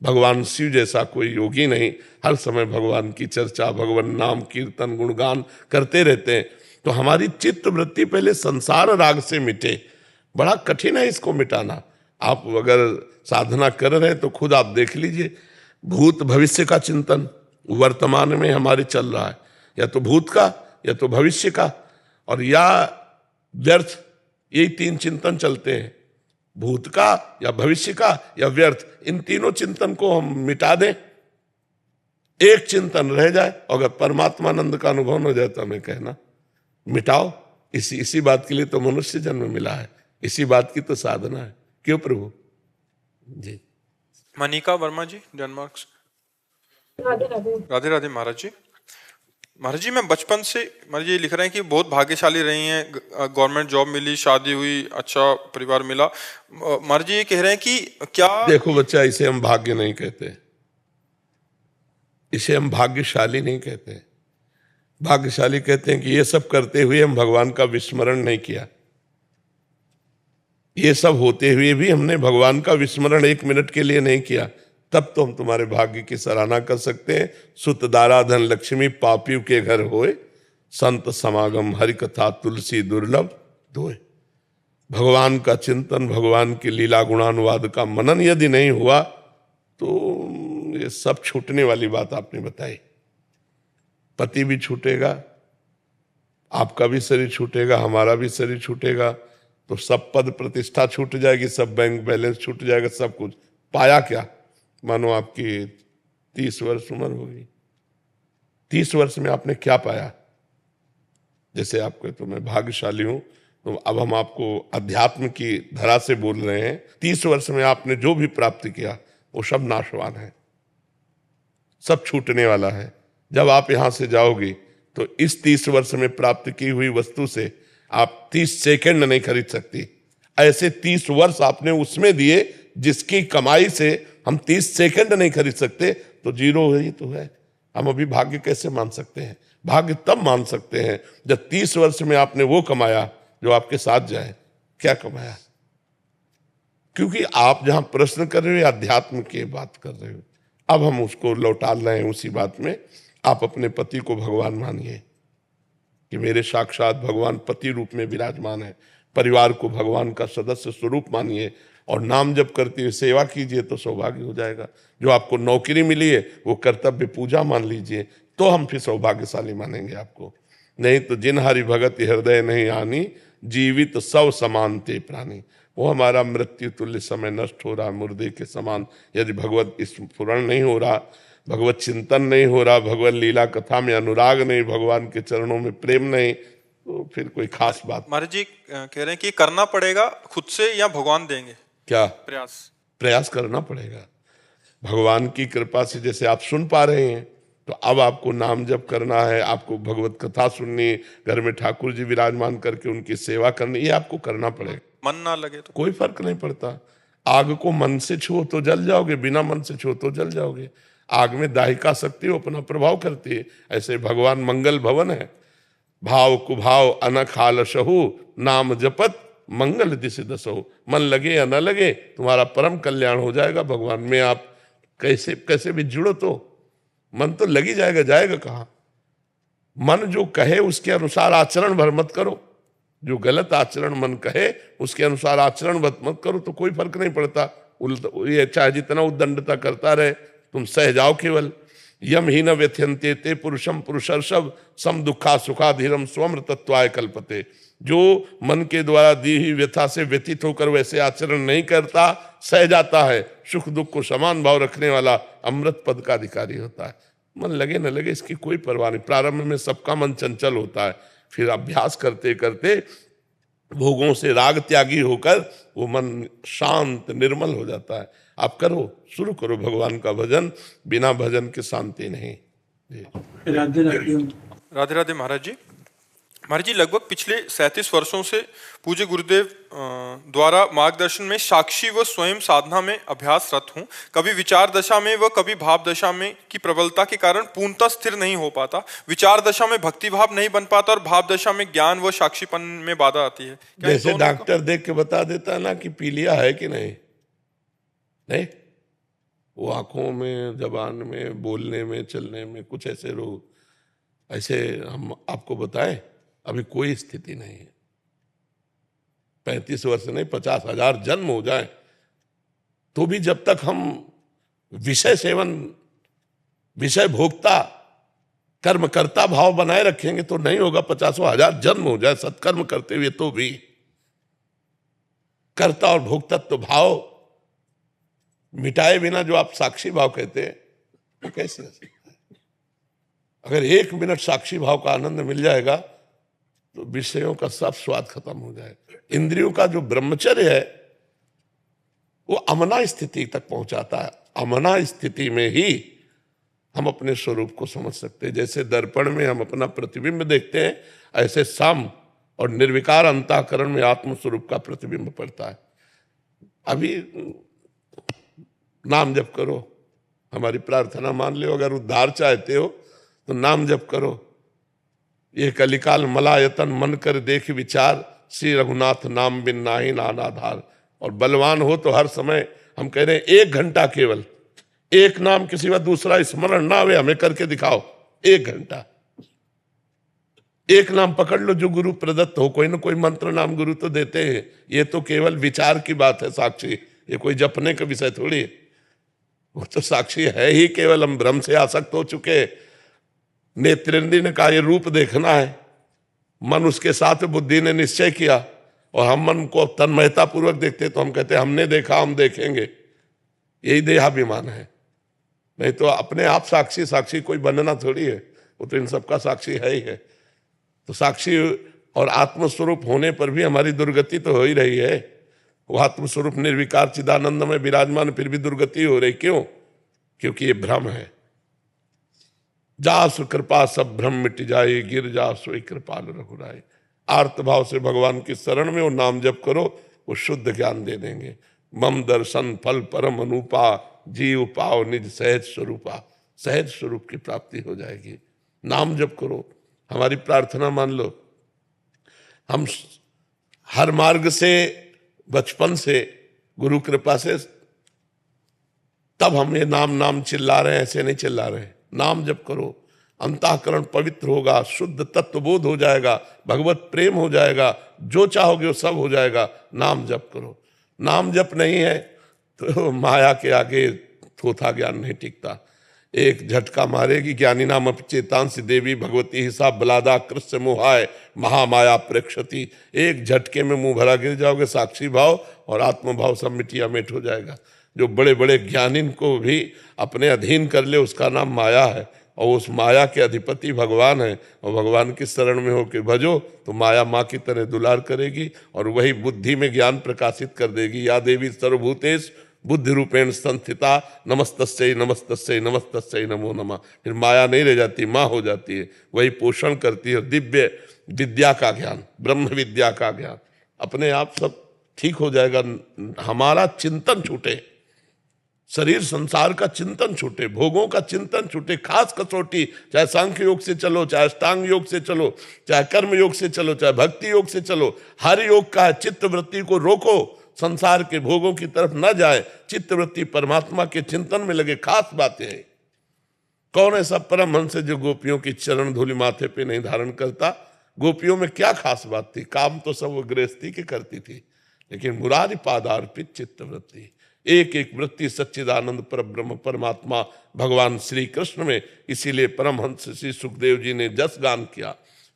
भगवान शिव जैसा कोई योगी नहीं, हर समय भगवान की चर्चा, भगवान नाम कीर्तन गुणगान करते रहते हैं। तो हमारी चित्त वृत्ति पहले संसार राग से मिटे। बड़ा कठिन है इसको मिटाना। आप अगर साधना कर रहे हैं तो खुद आप देख लीजिए। भूत भविष्य का चिंतन वर्तमान में हमारे चल रहा है, या तो भूत का या तो भविष्य का, और या व्यर्थ। यही तीन चिंतन चलते हैं, भूत का या भविष्य का या व्यर्थ। इन तीनों चिंतन को हम मिटा दें, एक चिंतन रह जाए, अगर परमात्मानंद का अनुभव न हो जाए तो हमें कहना मिटाओ। इसी बात के लिए तो मनुष्य जन्म मिला है, इसी बात की तो साधना है। क्यों प्रभु जी? मनिका वर्मा जी, डेनमार्क से। राधे राधे। राधे राधे महाराज जी। महाराज जी, मैं बचपन से, महाराज जी लिख रहे हैं कि बहुत भाग्यशाली रही हैं, गवर्नमेंट जॉब मिली, शादी हुई, अच्छा परिवार मिला। महाराज जी ये कह रहे हैं कि क्या देखो बच्चा, इसे हम भाग्य नहीं कहते, इसे हम भाग्यशाली नहीं कहते। भाग्यशाली कहते हैं कि ये सब करते हुए हम भगवान का विस्मरण नहीं किया, ये सब होते हुए भी हमने भगवान का विस्मरण एक मिनट के लिए नहीं किया, तब तो हम तुम्हारे भाग्य की सराहना कर सकते हैं। सुत दारा धन लक्ष्मी पापियों के घर होए, संत समागम हरि कथा तुलसी दुर्लभ धोए। भगवान का चिंतन, भगवान की लीला गुणानुवाद का मनन यदि नहीं हुआ तो ये सब छूटने वाली बात आपने बताई। पति भी छूटेगा, आपका भी शरीर छूटेगा, हमारा भी शरीर छूटेगा, तो सब पद प्रतिष्ठा छूट जाएगी, सब बैंक बैलेंस छूट जाएगा, सब कुछ। पाया क्या? मानो आपकी 30 वर्ष उम्र होगी, 30 वर्ष में आपने क्या पाया? जैसे आपको तो मैं भाग्यशाली हूं, तो अब हम आपको अध्यात्म की धरा से बोल रहे हैं। 30 वर्ष में आपने जो भी प्राप्त किया वो सब नाशवान है, सब छूटने वाला है। जब आप यहां से जाओगे तो इस 30 वर्ष में प्राप्त की हुई वस्तु से आप 30 सेकंड नहीं खरीद सकती। ऐसे 30 वर्ष आपने उसमें दिए जिसकी कमाई से हम 30 सेकंड नहीं खरीद सकते, तो जीरो ही तो है। हम अभी भाग्य कैसे मान सकते हैं? भाग्य तब मान सकते हैं जब 30 वर्ष में आपने वो कमाया जो आपके साथ जाए। क्या कमाया? क्योंकि आप जहां प्रश्न कर रहे हो अध्यात्म की बात कर रहे हो, अब हम उसको लौटा रहे हैं उसी बात में। आप अपने पति को भगवान मानिए कि मेरे साक्षात भगवान पति रूप में विराजमान है। परिवार को भगवान का सदस्य स्वरूप मानिए और नाम जप करते हुए सेवा कीजिए तो सौभाग्य हो जाएगा। जो आपको नौकरी मिली है वो कर्तव्य पूजा मान लीजिए, तो हम फिर सौभाग्यशाली मानेंगे आपको। नहीं तो जिन हरि भगत हृदय नहीं आनी, जीवित सब समान ते प्राणी। वो हमारा मृत्यु तुल्य समय नष्ट हो रहा, मुर्दे के समान। यदि भगवत स्फुरण नहीं हो रहा, भगवत चिंतन नहीं हो रहा, भगवत लीला कथा में अनुराग नहीं, भगवान के चरणों में प्रेम नहीं, तो फिर कोई खास बात। महाराज जी कह रहे हैं कि करना पड़ेगा खुद से या भगवान देंगे? क्या प्रयास करना पड़ेगा भगवान की कृपा से। जैसे आप सुन पा रहे हैं, तो अब आपको नाम जप करना है, आपको भगवत कथा सुननी, घर में ठाकुर जी विराजमान करके उनकी सेवा करनी, ये आपको करना पड़ेगा। मन ना लगे तो कोई फर्क नहीं पड़ता। आग को मन से छुओ तो जल जाओगे, बिना मन से छुओ तो जल जाओगे। आग में दाहिका शक्ति हो अपना प्रभाव करती है। ऐसे भगवान मंगल भवन है। भाव कुभाव अनख आलसहु, नाम जपत मंगल दिशि दसहु। मन लगे या न लगे, तुम्हारा परम कल्याण हो जाएगा। भगवान में आप कैसे भी जुड़ो तो मन तो लगी जाएगा, जाएगा कहाँ? मन जो कहे उसके अनुसार आचरण भर मत करो। जो गलत आचरण मन कहे उसके अनुसार आचरण मत करो, तो कोई फर्क नहीं पड़ता। ये चाहे जितना उद्दंडता करता रहे, तुम सह जाओ केवल। यम ही न व्यथ्यंते ते पुरुषम पुरुषर्षभ, सम दुखा सुखा धीरम स्वमृतत्वाय कल्पते। जो मन के द्वारा दी हुई व्यथा से व्यतीत होकर वैसे आचरण नहीं करता, सह जाता है, सुख दुख को समान भाव रखने वाला अमृत पद का अधिकारी होता है। मन लगे न लगे इसकी कोई परवाह नहीं। प्रारंभ में सबका मन चंचल होता है, फिर अभ्यास करते करते भोगों से राग त्यागी होकर वो मन शांत निर्मल हो जाता है। आप करो, शुरू करो भगवान का भजन। बिना भजन के शांति नहीं। राधे राधे। राधे राधे महाराज जी। महाराज जी लगभग पिछले 37 वर्षों से पूज्य गुरुदेव द्वारा मार्गदर्शन में साक्षी व स्वयं साधना में अभ्यासरत हूँ। कभी विचार दशा में व कभी भाव दशा में की प्रबलता के कारण पूर्णतः स्थिर नहीं हो पाता। विचार दशा में भक्ति भाव नहीं बन पाता और भाव दशा में ज्ञान व साक्षीपन में बाधा आती है। जैसे डॉक्टर देख के बता देता है ना कि पीलिया है कि नहीं, वो आंखों में, जबान में, बोलने में, चलने में कुछ ऐसे रोग, ऐसे हम आपको बताएं अभी कोई स्थिति नहीं है। 35 वर्ष नहीं, 50,000 जन्म हो जाए तो भी जब तक हम विषय सेवन, विषय भोक्ता, कर्मकर्ता भाव बनाए रखेंगे तो नहीं होगा। 50,000 जन्म हो जाए सत्कर्म करते हुए तो भी कर्ता और भोक्तत्व भाव मिटाए बिना जो आप साक्षी भाव कहते हैं, वो कैसे हो सकता है? अगर 1 मिनट साक्षी भाव का आनंद मिल जाएगा तो विषयों का सब स्वाद खत्म हो जाएगा। इंद्रियों का जो ब्रह्मचर्य है वो अमना स्थिति तक पहुंचाता है। अमना स्थिति में ही हम अपने स्वरूप को समझ सकते हैं। जैसे दर्पण में हम अपना प्रतिबिंब देखते हैं, ऐसे साम और निर्विकार अंतःकरण में आत्म स्वरूप का प्रतिबिंब पड़ता है। अभी नाम जप करो, हमारी प्रार्थना मान लो, अगर उद्धार चाहते हो तो नाम जप करो। ये कलिकाल मलायतन मन कर देख विचार, श्री रघुनाथ नाम बिन नाहि नान आधार। और बलवान हो तो हर समय हम कह रहे हैं 1 घंटा, केवल एक नाम किसी व दूसरा स्मरण ना आवे, हमें करके दिखाओ 1 घंटा। एक नाम पकड़ लो जो गुरु प्रदत्त हो, कोई ना कोई मंत्र नाम गुरु तो देते हैं। ये तो केवल विचार की बात है साक्षी, ये कोई जपने का विषय थोड़ी है। वो तो साक्षी है ही, केवल हम भ्रम से आसक्त हो चुके। नेत्रेंद्र ने कहा ये रूप देखना है, मन उसके साथ बुद्धि ने निश्चय किया, और हम मन को तन्मयता पूर्वक देखते तो हम कहते हमने देखा, हम देखेंगे। यही देहाभिमान है। नहीं तो अपने आप साक्षी, साक्षी कोई बनना थोड़ी है, वो तो इन सबका साक्षी है ही है। तो साक्षी और आत्मस्वरूप होने पर भी हमारी दुर्गति तो हो ही रही है। वो आत्मस्वरूप निर्विकार चिदानंद में विराजमान, फिर भी दुर्गति हो रही। क्यों? क्योंकि ये भ्रम है। जासु कृपा सब भ्रम मिट जाए, गिर जा सोई कृपाल रघुराई। आर्त भाव से भगवान की शरण में वो नाम जप करो, वो शुद्ध ज्ञान दे देंगे। मम दर्शन फल परम अनुपा, जीव पाओ निज सहज स्वरूपा। सहज स्वरूप की प्राप्ति हो जाएगी। नाम जप करो, हमारी प्रार्थना मान लो। हम हर मार्ग से बचपन से गुरु कृपा से तब हम ये नाम नाम चिल्ला रहे हैं, ऐसे नहीं चिल्ला रहे। नाम जप करो, अंतःकरण पवित्र होगा, शुद्ध तत्वबोध हो जाएगा, भगवत प्रेम हो जाएगा, जो चाहोगे वो सब हो जाएगा। नाम जप करो। नाम जप नहीं है तो माया के आगे थोथा ज्ञान नहीं टिकता। एक झटका मारेगी, ज्ञानी नाम अपचेतांसी देवी भगवती हिसाब बलादा कृष्ण मोहाय महामाया प्रेक्षति। एक झटके में मुंह भरा गिर जाओगे। साक्षी भाव और आत्मभाव सब मिटिया मेट हो जाएगा। जो बड़े बड़े ज्ञानी को भी अपने अधीन कर ले, उसका नाम माया है, और उस माया के अधिपति भगवान है। और भगवान की शरण में होकर भजो तो माया माँ की तरह दुलार करेगी, और वही बुद्धि में ज्ञान प्रकाशित कर देगी। या देवी सर्वभूतेष बुद्धि रूपेण संस्थिता, नमस्तस्यै नमस्तस्यै नमस्तस्यै नमो नमः। फिर माया नहीं रह जाती, माँ हो जाती है। वही पोषण करती है दिव्य विद्या का ज्ञान, ब्रह्म विद्या का ज्ञान। अपने आप सब ठीक हो जाएगा। हमारा चिंतन छूटे, शरीर संसार का चिंतन छूटे, भोगों का चिंतन छूटे। खास कसौटी, चाहे सांख्य योग से चलो, चाहे अष्टांग योग से चलो, चाहे कर्म योग से चलो, चाहे भक्ति योग से चलो, हर योग का है चित्त वृत्ति को रोको, संसार के भोगों की तरफ न जाए, चित्त वृत्ति परमात्मा के चिंतन में लगे। खास बातें हैं। कौन ऐसा परमहंस है जो गोपियों की चरण धूलि माथे पे नहीं धारण करता? गोपियों में क्या खास बात थी? काम तो सब वो गृहस्थी की करती थी, लेकिन मुरारी पादार्पित चित्त वृत्ति, एक एक वृत्ति सच्चिदानंद परब्रह्म परमात्मा भगवान श्री कृष्ण में। इसीलिए परमहंस श्री सुखदेव जी ने जस गान किया।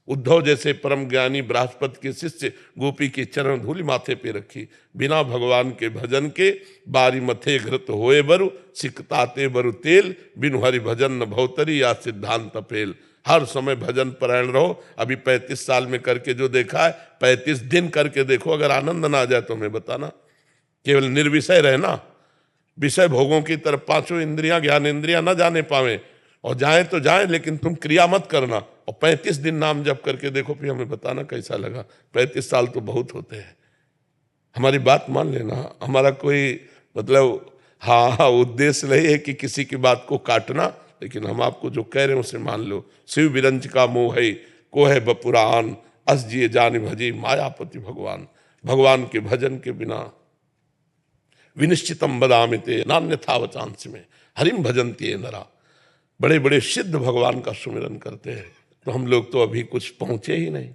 उद्धव जैसे परम ज्ञानी बृहस्पति के शिष्य गोपी की चरण धूलि माथे पे रखी। बिना भगवान के भजन के बारी मथे घृत होए बरु, सिकताते बरु तेल, बिनु हरि भजन न भवतरी या सिद्धांत पेल। हर समय भजन परायण रहो। अभी 35 साल में करके जो देखा है, 35 दिन करके देखो, अगर आनंद ना आ जाए तो हमें बताना। केवल निर्विषय रहना, विषय भोगों की तरफ पांचों इंद्रियां ज्ञान इंद्रियां न जाने पावे, और जाए तो जाए लेकिन तुम क्रिया मत करना। और 35 दिन नाम जप करके देखो, फिर हमें बताना कैसा लगा। 35 साल तो बहुत होते हैं। हमारी बात मान लेना। हमारा कोई मतलब हाँ उद्देश्य नहीं है कि किसी की बात को काटना, लेकिन हम आपको जो कह रहे हैं उसे मान लो। शिव विरंज का मोह है को है बपुरान, अस जिए जान भजी मायापति भगवान। भगवान के भजन के बिना विनिश्चितम बदामिते नान्यथा वचांस में हरिम भजन्ति नरा। बड़े बड़े सिद्ध भगवान का सुमिरन करते हैं, तो हम लोग तो अभी कुछ पहुंचे ही नहीं।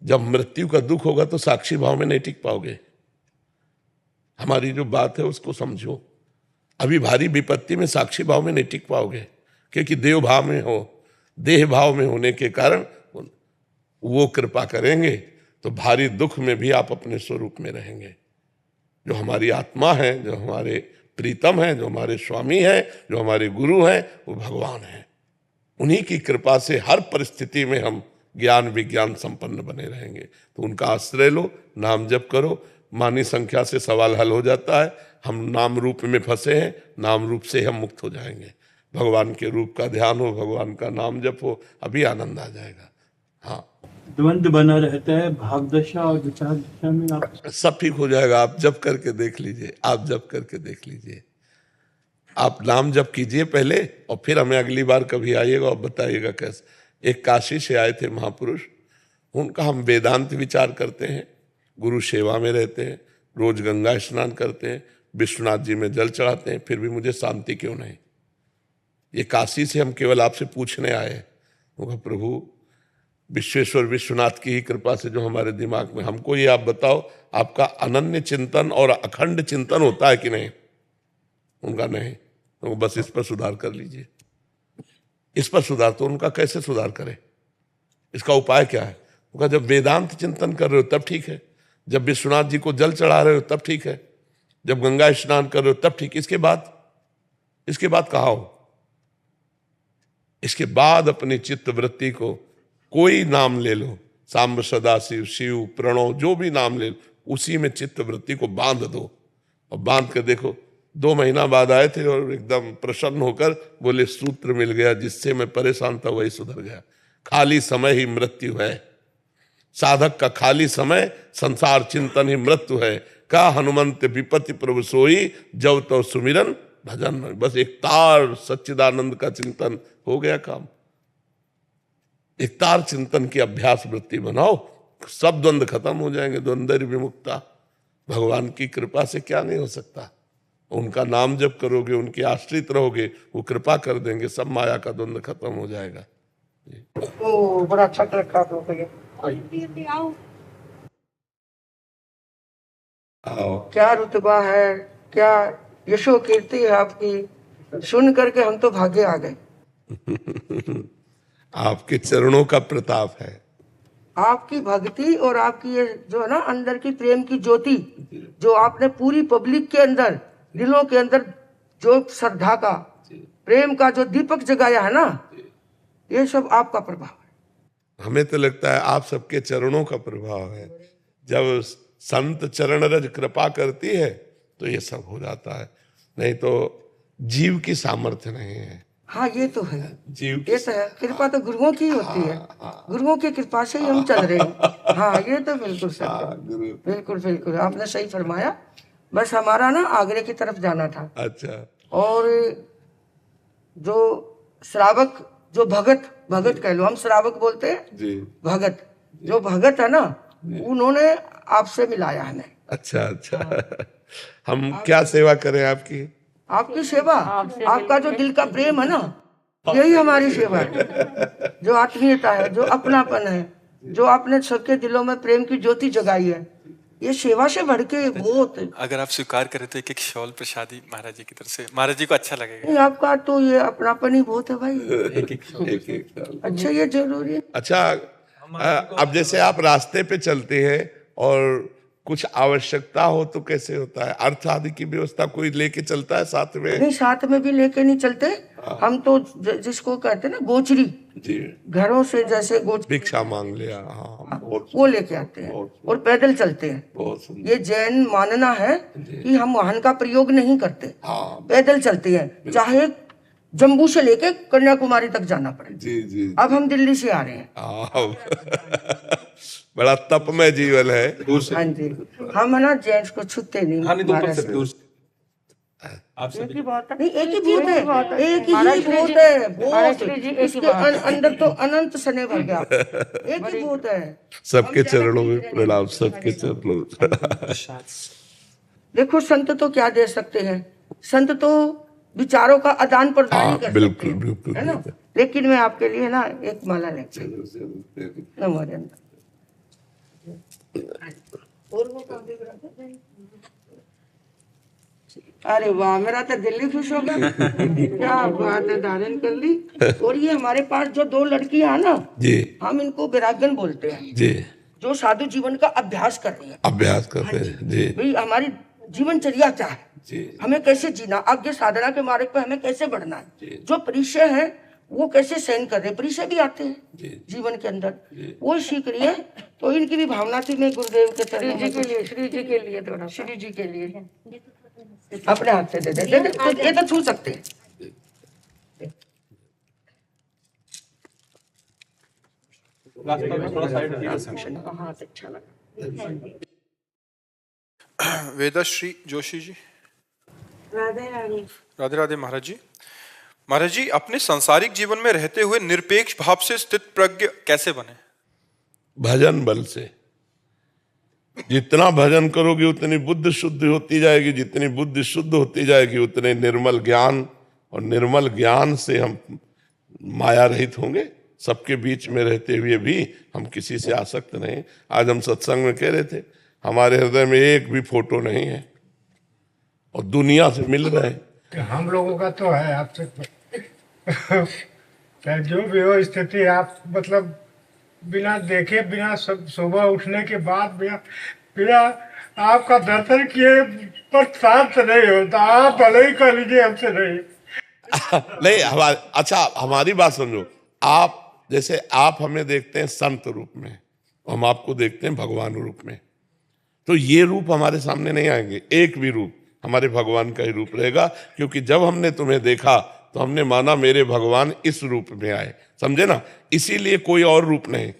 जब मृत्यु का दुख होगा तो साक्षी भाव में नहीं टिक पाओगे। हमारी जो बात है उसको समझो। अभी भारी विपत्ति में साक्षी भाव में नहीं टिक पाओगे, क्योंकि देव भाव में हो, देह भाव में होने के कारण वो कृपा करेंगे तो भारी दुख में भी आप अपने स्वरूप में रहेंगे। जो हमारी आत्मा है, जो हमारे प्रीतम है, जो हमारे स्वामी है, जो हमारे गुरु हैं, वो भगवान है। उन्हीं की कृपा से हर परिस्थिति में हम ज्ञान विज्ञान संपन्न बने रहेंगे। तो उनका आश्रय लो, नाम जप करो। मानी संख्या से सवाल हल हो जाता है। हम नाम रूप में फंसे हैं, नाम रूप से हम मुक्त हो जाएंगे। भगवान के रूप का ध्यान हो, भगवान का नाम जप हो, अभी आनंद आ जाएगा। हाँ, द्वंद्व बना रहता है भाव दशा और विचार दशा में। आप सब ठीक हो जाएगा। आप जप करके देख लीजिए, आप जप करके देख लीजिए। आप नाम जप कीजिए पहले, और फिर हमें अगली बार कभी आइएगा और बताइएगा कैसे। एक काशी से आए थे महापुरुष, उनका हम वेदांत विचार करते हैं, गुरु सेवा में रहते हैं, रोज गंगा स्नान करते हैं, विश्वनाथ जी में जल चढ़ाते हैं, फिर भी मुझे शांति क्यों नहीं। ये काशी से हम केवल आपसे पूछने आए हैं। उनका प्रभु विश्वेश्वर विश्वनाथ की ही कृपा से जो हमारे दिमाग में, हमको ये आप बताओ, आपका अनन्य चिंतन और अखंड चिंतन होता है कि नहीं? उनका नहीं। तो बस इस पर सुधार कर लीजिए, इस पर सुधार। तो उनका कैसे सुधार करें, इसका उपाय क्या है? उनका जब वेदांत चिंतन कर रहे हो तब ठीक है, जब विश्वनाथ जी को जल चढ़ा रहे हो तब ठीक है, जब गंगा स्नान कर रहे हो तब ठीक। इसके बाद कहा हो? इसके बाद अपनी चित्त वृत्ति को कोई नाम ले लो, सांब सदाशिव, शिव, प्रणव, जो भी नाम ले लो, उसी में चित्त वृत्ति को बांध दो। और बांध कर देखो, 2 महीना बाद आए थे और एकदम प्रसन्न होकर बोले सूत्र मिल गया, जिससे मैं परेशान था वही सुधर गया। खाली समय ही मृत्यु है, साधक का खाली समय संसार चिंतन ही मृत्यु है। का हनुमंत विपत्ति प्रभु सोई, जब तो सुमिरन भजन। बस एक तार सच्चिदानंद का चिंतन हो गया काम। एक तार चिंतन की अभ्यास वृत्ति बनाओ, सब द्वंद्व खत्म हो जाएंगे। द्वंद्व विमुक्ता, भगवान की कृपा से क्या नहीं हो सकता। उनका नाम जप करोगे, उनके आश्रित रहोगे, वो कृपा कर देंगे, सब माया का द्वंद्व खत्म हो जाएगा। ओ बड़ा अच्छा रखा आप लोगों ने। आओ, क्या रुतबा है, क्या यशो कीर्ति है आपकी, सुन करके हम तो भागे आ गए। आपके चरणों का प्रताप है। आपकी भक्ति और आपकी ये जो है ना अंदर की प्रेम की ज्योति, जो आपने पूरी पब्लिक के अंदर, दिलों के अंदर जो श्रद्धा का, प्रेम का जो दीपक जगाया है ना, ये सब आपका प्रभाव है। हमें तो लगता है आप सबके चरणों का प्रभाव है। जब संत चरण रज कृपा करती है तो ये सब हो जाता है, नहीं तो जीव की सामर्थ्य नहीं है। हाँ ये तो है, जीव ये तो है। कृपा तो गुरुओं की होती है, गुरुओं की कृपा से ही हम चल रहे हैं। हाँ ये तो बिल्कुल सही है, बिल्कुल बिल्कुल आपने सही फरमाया। बस हमारा ना आगरे की तरफ जाना था। अच्छा, और जो श्रावक, जो भगत कह लो, हम श्रावक बोलते हैं जी। भगत, जो भगत है ना, उन्होंने आपसे मिलाया हमें। अच्छा अच्छा, हम क्या सेवा करें आपकी? आपकी सेवा, आपका जो दिल का प्रेम है ना, यही हमारी सेवा है। जो आत्मीयता है, जो अपनापन है, जो आपने सबके दिलों में प्रेम की ज्योति जगाई है, ये सेवा से बढ़ के बहुत। अगर आप स्वीकार करें तो एक शॉल प्रसादी महाराज जी की तरफ से, महाराज जी को अच्छा लगेगा। नहीं, आपका तो ये अपनापन ही बहुत है भाई। एक अच्छा ये जरूरी है। अच्छा, अब जैसे आप रास्ते पे चलते हैं और कुछ आवश्यकता हो तो कैसे होता है? अर्थ आदि की व्यवस्था कोई लेके चलता है साथ में? नहीं, साथ में भी लेके नहीं चलते हम तो, जिसको कहते हैं ना गोचरी, जी, घरों से जैसे भिक्षा मांग लिया, हाँ, वो लेके आते हैं और पैदल चलते हैं। बहुत सुंदर। ये जैन मानना है कि हम वाहन का प्रयोग नहीं करते, हाँ, पैदल चलते हैं, चाहे जम्मू से लेके कन्याकुमारी तक जाना पड़े। जी जी। अब हम दिल्ली से आ रहे हैं। बड़ा तपमय जीवन है। हाँ जी, हम है ना जेंट्स को छूते नहीं। एक ही बात है, नहीं एक ही भूत है, एक ही भूत है, भूत इसके अंदर तो अनंत सने भर गया, एक ही भूत है। सबके चरणों में प्रणाम, सबके चरणों में। देखो संत तो क्या दे सकते हैं, संत तो विचारों का आदान प्रदान ही कर सकते बिल्कुल हैं, बिल्कुल है ना। लेकिन मैं आपके लिए ना एक माला लेके हमारे अंदर। अरे वाह, मेरा तो दिल ही खुश हो गया। क्या बात है, धारण कर ली। और ये हमारे पास जो 2 लड़कियां हैं ना जी, हम इनको विरागन बोलते हैं, जी, जो साधु जीवन का अभ्यास कर रही है। अभ्यास करते हैं जी। भाई हमारी जीवनचर्या क्या है, जी, हमें कैसे जीना, आगे साधना के मार्ग पे हमें कैसे बढ़ना है, जो परिचय है वो कैसे सहन कर रहे, परिचय भी आते हैं जीवन के अंदर, वो सीख रही है। तो इनकी भी भावना थी, मैं गुरुदेव के चरणों में, श्री जी के लिए थोड़ा, श्री जी के लिए अपने हाथ से दे दे, ये तो छू सकते हैं। बहुत अच्छा लगा। वेदाश्री जोशी जी। राधे राधे। राधे राधे महाराज जी। महाराज जी, अपने सांसारिक जीवन में रहते हुए निरपेक्ष भाव से स्थित प्रज्ञ कैसे बने? भजन बल से। जितना भजन करोगे उतनी बुद्धि शुद्ध होती जाएगी, जितनी बुद्धि शुद्ध होती जाएगी उतने निर्मल ज्ञान, और निर्मल ज्ञान से हम माया रहित होंगे। सबके बीच में रहते हुए भी हम किसी से आसक्त नहीं। आज हम सत्संग में कह रहे थे, हमारे हृदय में एक भी फोटो नहीं है और दुनिया से मिल रहे हैं। हम लोगों का तो है आपसे चाहे जो भी हो स्थिति, आप मतलब बिना देखे, बिना सुबह उठने के बाद बिना आपका दर्शन किए पर शांत नहीं होता। आप भले ही कर लीजिए, हमसे नहीं। नहीं अच्छा हमारी बात समझो। आप जैसे आप हमें देखते हैं संत रूप में, हम आपको देखते हैं भगवान रूप में, तो ये रूप हमारे सामने नहीं आएंगे। एक भी रूप हमारे भगवान का ही रूप रहेगा, क्योंकि जब हमने तुम्हें देखा तो हमने माना मेरे भगवान इस रूप में आए, समझे ना। इसीलिए कोई और रूप नहीं।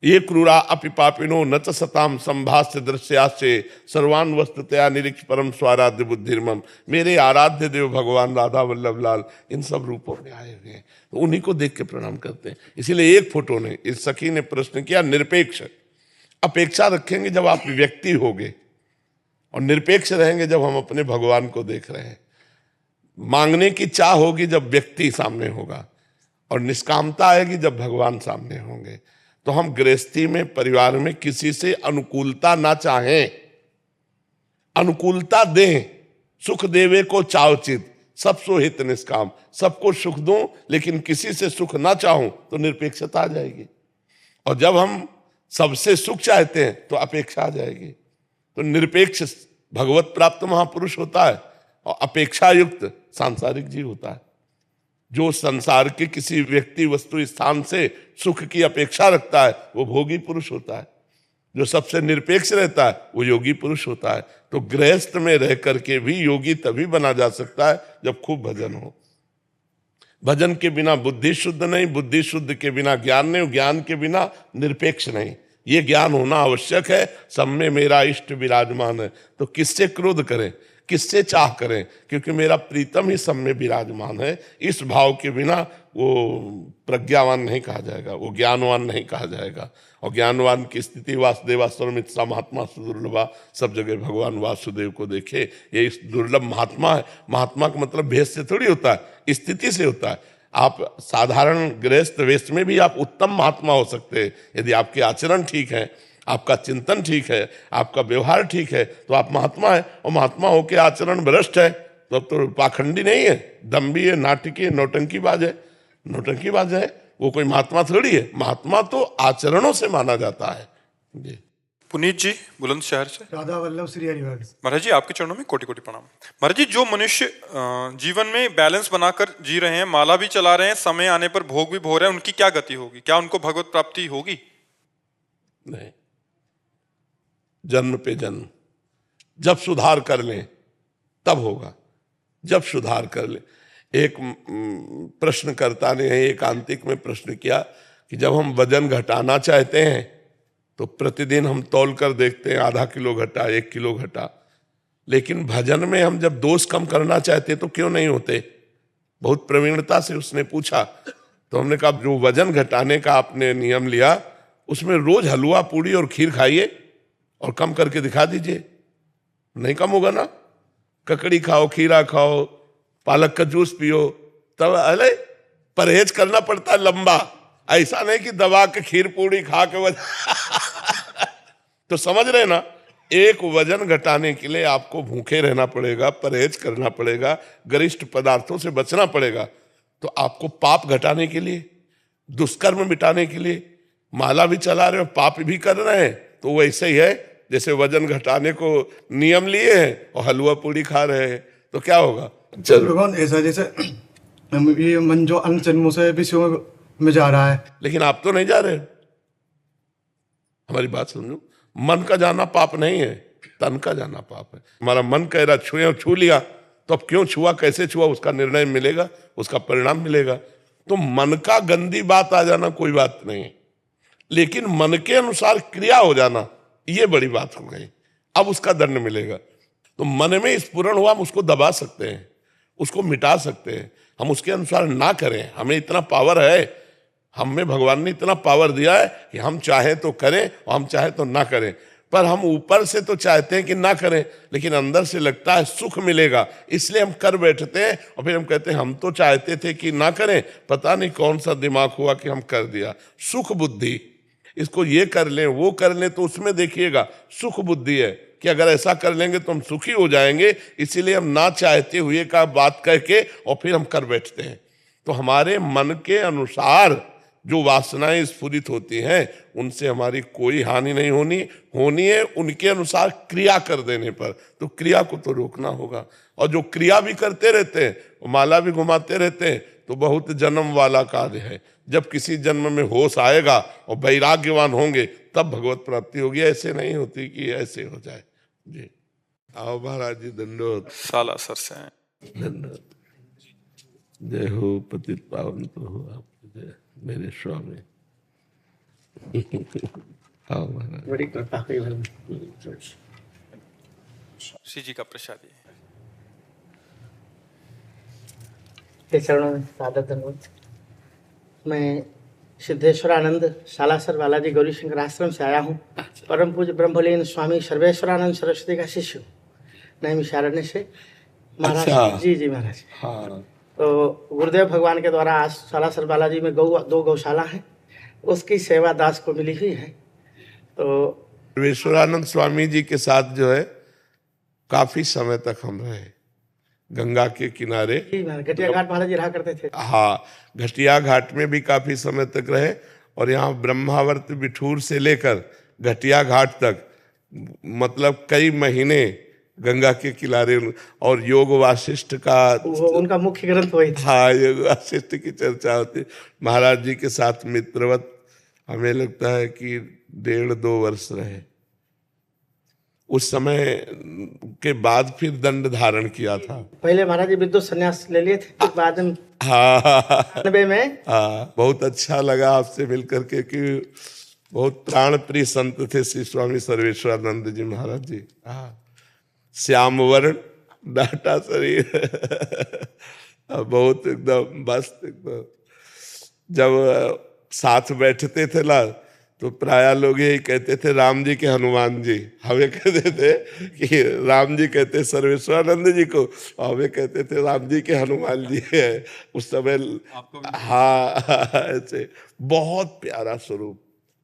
ये क्रूरा अपि पापिनो न च सताम संभाष्य दृश्यास्य सर्वान वस्तुतया निरीक्ष परम स्वाराध्य बुद्धिर्मम। मेरे आराध्य देव भगवान राधा वल्लभ लाल इन सब रूपों में आए हुए हैं, तो उन्हीं को देख के प्रणाम करते हैं। इसीलिए एक फोटो नहीं। इस सखी ने प्रश्न किया निरपेक्ष। अपेक्षा रखेंगे जब आप व्यक्ति होगे, और निरपेक्ष रहेंगे जब हम अपने भगवान को देख रहे हैं। मांगने की चाह होगी जब व्यक्ति सामने होगा, और निष्कामता आएगी जब भगवान सामने होंगे। तो हम गृहस्थी में, परिवार में किसी से अनुकूलता ना चाहें, अनुकूलता दें। सुख देवे को चावचित सब सो हित निष्काम। सबको सुख दूं लेकिन किसी से सुख ना चाहूं तो निरपेक्षता आ जाएगी। और जब हम सबसे सुख चाहते हैं तो अपेक्षा आ जाएगी। तो निरपेक्ष भगवत प्राप्त महापुरुष होता है, और अपेक्षा युक्त सांसारिक जीव होता है। जो संसार के किसी व्यक्ति, वस्तु, स्थान से सुख की अपेक्षा रखता है वो भोगी पुरुष होता है। जो सबसे निरपेक्ष रहता है वो योगी पुरुष होता है। तो गृहस्थ में रह करके भी योगी तभी बना जा सकता है जब खूब भजन हो। भजन के बिना बुद्धि शुद्ध नहीं, बुद्धि शुद्ध के बिना ज्ञान नहीं, ज्ञान के बिना निरपेक्ष नहीं। ये ज्ञान होना आवश्यक है। सब में मेरा इष्ट विराजमान है। तो किससे क्रोध करें, किससे चाह करें, क्योंकि मेरा प्रीतम ही सब में विराजमान है। इस भाव के बिना वो प्रज्ञावान नहीं कहा जाएगा, वो ज्ञानवान नहीं कहा जाएगा। और ज्ञानवान की स्थिति वासुदेवा सर्वमित्सा महात्मा सुदुर्लभा। सब जगह भगवान वासुदेव को देखे, ये इस दुर्लभ महात्मा है। महात्मा का मतलब भेष से थोड़ी होता है, स्थिति से होता है। आप साधारण गृहस्थ वेश में भी आप उत्तम महात्मा हो सकते हैं यदि आपके आचरण ठीक है, आपका चिंतन ठीक है, आपका व्यवहार ठीक है, तो आप महात्मा है। और महात्मा होकर आचरण भ्रष्ट है तो अब तो पाखंडी नहीं है, दम्भी है, नाटकी है, नौटंकीबाज है। नौटंकीबाज है वो कोई महात्मा थोड़ी है। महात्मा तो आचरणों से माना जाता है। जी पुनीत जी बुलंदशहर से। राधा वल्लभ श्री हरिवार। महाराज जी, आपके चरणों में कोटि कोटि प्रणाम। महाराज जी, जो मनुष्य जीवन में बैलेंस बनाकर जी रहे हैं, माला भी चला रहे हैं, समय आने पर भोग भी भोग रहे हैं, उनकी क्या गति होगी? क्या उनको भगवत प्राप्ति होगी? नहीं, जन्म पे जन्म। जब सुधार कर लें तब होगा, जब सुधार कर लें। एक प्रश्नकर्ता ने एकांतिक में प्रश्न किया कि जब हम वजन घटाना चाहते हैं तो प्रतिदिन हम तौल कर देखते हैं, आधा किलो घटा, 1 किलो घटा, लेकिन भजन में हम जब दोष कम करना चाहते तो क्यों नहीं होते? बहुत प्रवीणता से उसने पूछा। तो हमने कहा जो वजन घटाने का आपने नियम लिया उसमें रोज हलवा, पूड़ी और खीर खाइए और कम करके दिखा दीजिए, नहीं कम होगा ना। ककड़ी खाओ, खीरा खाओ, पालक का जूस पियो, तब अरे परहेज करना पड़ता है लंबा। ऐसा नहीं कि दबा के खीर पूड़ी खा के तो समझ रहे ना, एक वजन घटाने के लिए आपको भूखे रहना पड़ेगा, परहेज करना पड़ेगा, गरिष्ठ पदार्थों से बचना पड़ेगा। तो आपको पाप घटाने के लिए, दुष्कर्म मिटाने के लिए माला भी चला रहे हो, पाप भी कर रहे हैं, तो वैसे ही है जैसे वजन घटाने को नियम लिए हैं और हलवा पूड़ी खा रहे हैं, तो क्या होगा? चलो भगवान, ऐसा जैसे ये मन जो अन्य जन्मों से विषयों में जा रहा है, लेकिन आप तो नहीं जा रहे। हमारी बात समझो, मन का जाना पाप नहीं है, तन का जाना पाप है। हमारा मन कह रहा छुए और छू लिया, तो अब क्यों छुआ, कैसे छुआ, उसका निर्णय मिलेगा, उसका परिणाम मिलेगा। तो मन का गंदी बात आ जाना कोई बात नहीं है, लेकिन मन के अनुसार क्रिया हो जाना ये बड़ी बात हो गई। अब उसका दंड मिलेगा। तो मन में स्फुरण हुआ, हम उसको दबा सकते हैं, उसको मिटा सकते हैं। हम उसके अनुसार ना करें, हमें इतना पावर है, हमें भगवान ने इतना पावर दिया है कि हम चाहे तो करें और हम चाहे तो ना करें। पर हम ऊपर से तो चाहते हैं कि ना करें, लेकिन अंदर से लगता है सुख मिलेगा, इसलिए हम कर बैठते हैं और फिर हम कहते हैं हम तो चाहते थे कि ना करें, पता नहीं कौन सा दिमाग हुआ कि हम कर दिया। सुख बुद्धि, इसको ये कर लें वो कर लें, तो उसमें देखिएगा सुख बुद्धि है कि अगर ऐसा कर लेंगे तो हम सुखी हो जाएंगे, इसीलिए हम ना चाहते हुए का बात करके और फिर हम कर बैठते हैं। तो हमारे मन के अनुसार जो वासनाएं स्फुरित होती हैं उनसे हमारी कोई हानि नहीं होनी है उनके अनुसार क्रिया कर देने पर। तो क्रिया को तो रोकना होगा। और जो क्रिया भी करते रहते हैं, माला भी घुमाते रहते हैं, तो बहुत जन्म वाला कार्य है। जब किसी जन्म में होश आएगा और वैराग्यवान होंगे तब भगवत प्राप्ति होगी। ऐसे नहीं होती कि ऐसे हो जाए। जी आओ महाराज जी, दंडोत। सालासर से हैं। दंडोत। जय हो, पतित पावन तो हो आप, जय मेरे स्वामी। आओ महाराज। बड़ी कृपा हुई श्री जी का प्रसादी। के चरणों में सादर धन्यवाद। मैं सिद्धेश्वरानंद सालासर बालाजी गौरी शंकर आश्रम से आया हूँ। परम पूज्य ब्रह्मलीन स्वामी सर्वेश्वरानंद सरस्वती का शिष्य हूँ, नैमिषारण्य से। महाराज अच्छा। जी महाराज। हाँ। तो गुरुदेव भगवान के द्वारा आज सालासर बालाजी में दो गौशाला है, उसकी सेवा दास को मिली हुई है। तो सर्वेश्वरानंद स्वामी जी के साथ जो है काफी समय तक हम रहे, गंगा के किनारे। घटिया घाट महाराज जी रहा करते थे। हाँ, घटिया घाट में भी काफी समय तक रहे। और यहाँ ब्रह्मावर्त बिठूर से लेकर घटिया घाट तक मतलब कई महीने गंगा के किनारे। और योग वासिष्ठ का उनका मुख्य ग्रंथ वही था। हाँ, योग वासिष्ठ की चर्चा होती। महाराज जी के साथ मित्रवत हमें लगता है कि 1.5-2 वर्ष रहे। उस समय के बाद फिर दंड धारण किया था। पहले महाराज जी विद्युत संन्यास ले लिए थे, फिर बाद में हाँ 90 में। हाँ, बहुत अच्छा लगा आपसे मिलकर के कि बहुत प्राण प्रिय संत थे श्री स्वामी सर्वेश्वरानंद जी महाराज जी। हाँ, श्याम वर्ण, डाटा शरीर बहुत एकदम मस्त एकदम। जब साथ बैठते थे ना तो प्राय लोग यही कहते थे राम जी के हनुमान जी। हमें कहते थे कि राम जी कहते सर्वेश्वरानंद जी को, हमें कहते थे राम जी के हनुमान जी है उस समय। हाँ, ऐसे बहुत प्यारा स्वरूप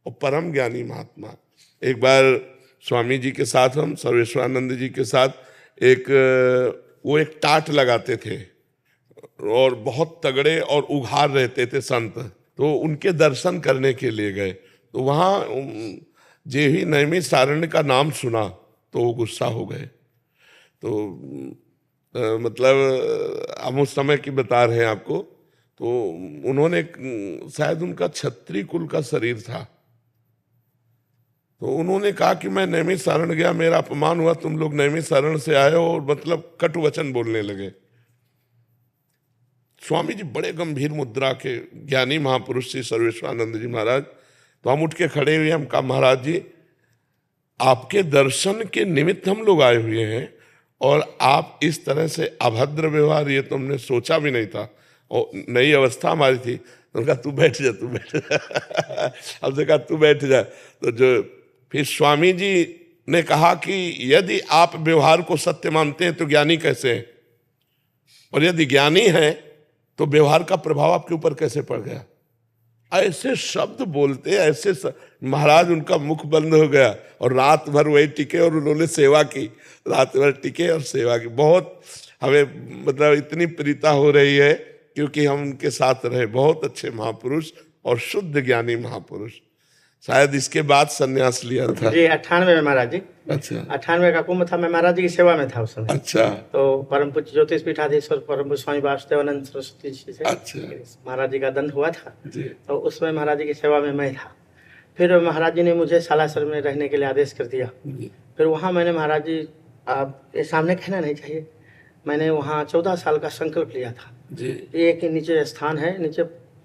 और परम ज्ञानी महात्मा। एक बार स्वामी जी के साथ हम सर्वेश्वरानंद जी के साथ वो एक टाट लगाते थे और बहुत तगड़े और उघार रहते थे संत। तो उनके दर्शन करने के लिए गए, तो वहाँ जे ही नैमिषारण्य का नाम सुना तो वो गुस्सा हो गए। तो मतलब हम उस समय की बता रहे हैं आपको। तो उन्होंने शायद उनका क्षत्रिय कुल का शरीर था, तो उन्होंने कहा कि मैं नैमिषारण्य गया, मेरा अपमान हुआ, तुम लोग नैमिषारण्य से आए हो, और मतलब कटु वचन बोलने लगे। स्वामी जी बड़े गंभीर मुद्रा के ज्ञानी महापुरुष श्री सर्वेश्वरानंद जी महाराज। तो हम उठ के खड़े हुए, हम कहा महाराज जी आपके दर्शन के निमित्त हम लोग आए हुए हैं और आप इस तरह से अभद्र व्यवहार, ये तो हमने सोचा भी नहीं था। और नई अवस्था हमारी थी। उन्होंने कहा तू बैठ जा, तू बैठ जा। हमसे कहा तू बैठ जा। तो जो फिर स्वामी जी ने कहा कि यदि आप व्यवहार को सत्य मानते हैं तो ज्ञानी कैसे हैं, और यदि ज्ञानी है तो व्यवहार का प्रभाव आपके ऊपर कैसे पड़ गया। ऐसे शब्द बोलते, ऐसे महाराज उनका मुख बंद हो गया और रात भर वही टिके और उन्होंने सेवा की। रात भर टिके और सेवा की। बहुत हमें मतलब इतनी प्रीता हो रही है क्योंकि हम उनके साथ रहे। बहुत अच्छे महापुरुष और शुद्ध ज्ञानी महापुरुष। शायद इसके बाद संन्यास लिया था जी 98 में महाराज जी। अच्छा 98 का कुंभ था, मैं महाराज जी की सेवा में था उस समय। अच्छा। तो परम पूज्य ज्योतिष पीठाधीश्वर परम पूज्य स्वामी वासुदेवानंद सरस्वती जी से अच्छा महाराज जी का दंड हुआ था जी। तो उसमें महाराज जी की सेवा में मैं था। फिर महाराज जी ने मुझे सालासर में रहने के लिए आदेश कर दिया। फिर वहाँ मैंने महाराज जी, आप ये सामने कहना नहीं चाहिए, मैंने वहाँ 14 साल का संकल्प लिया था। जी। एक नीचे स्थान है, नीचे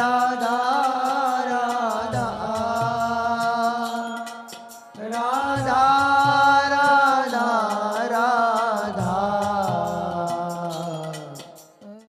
राधा राधा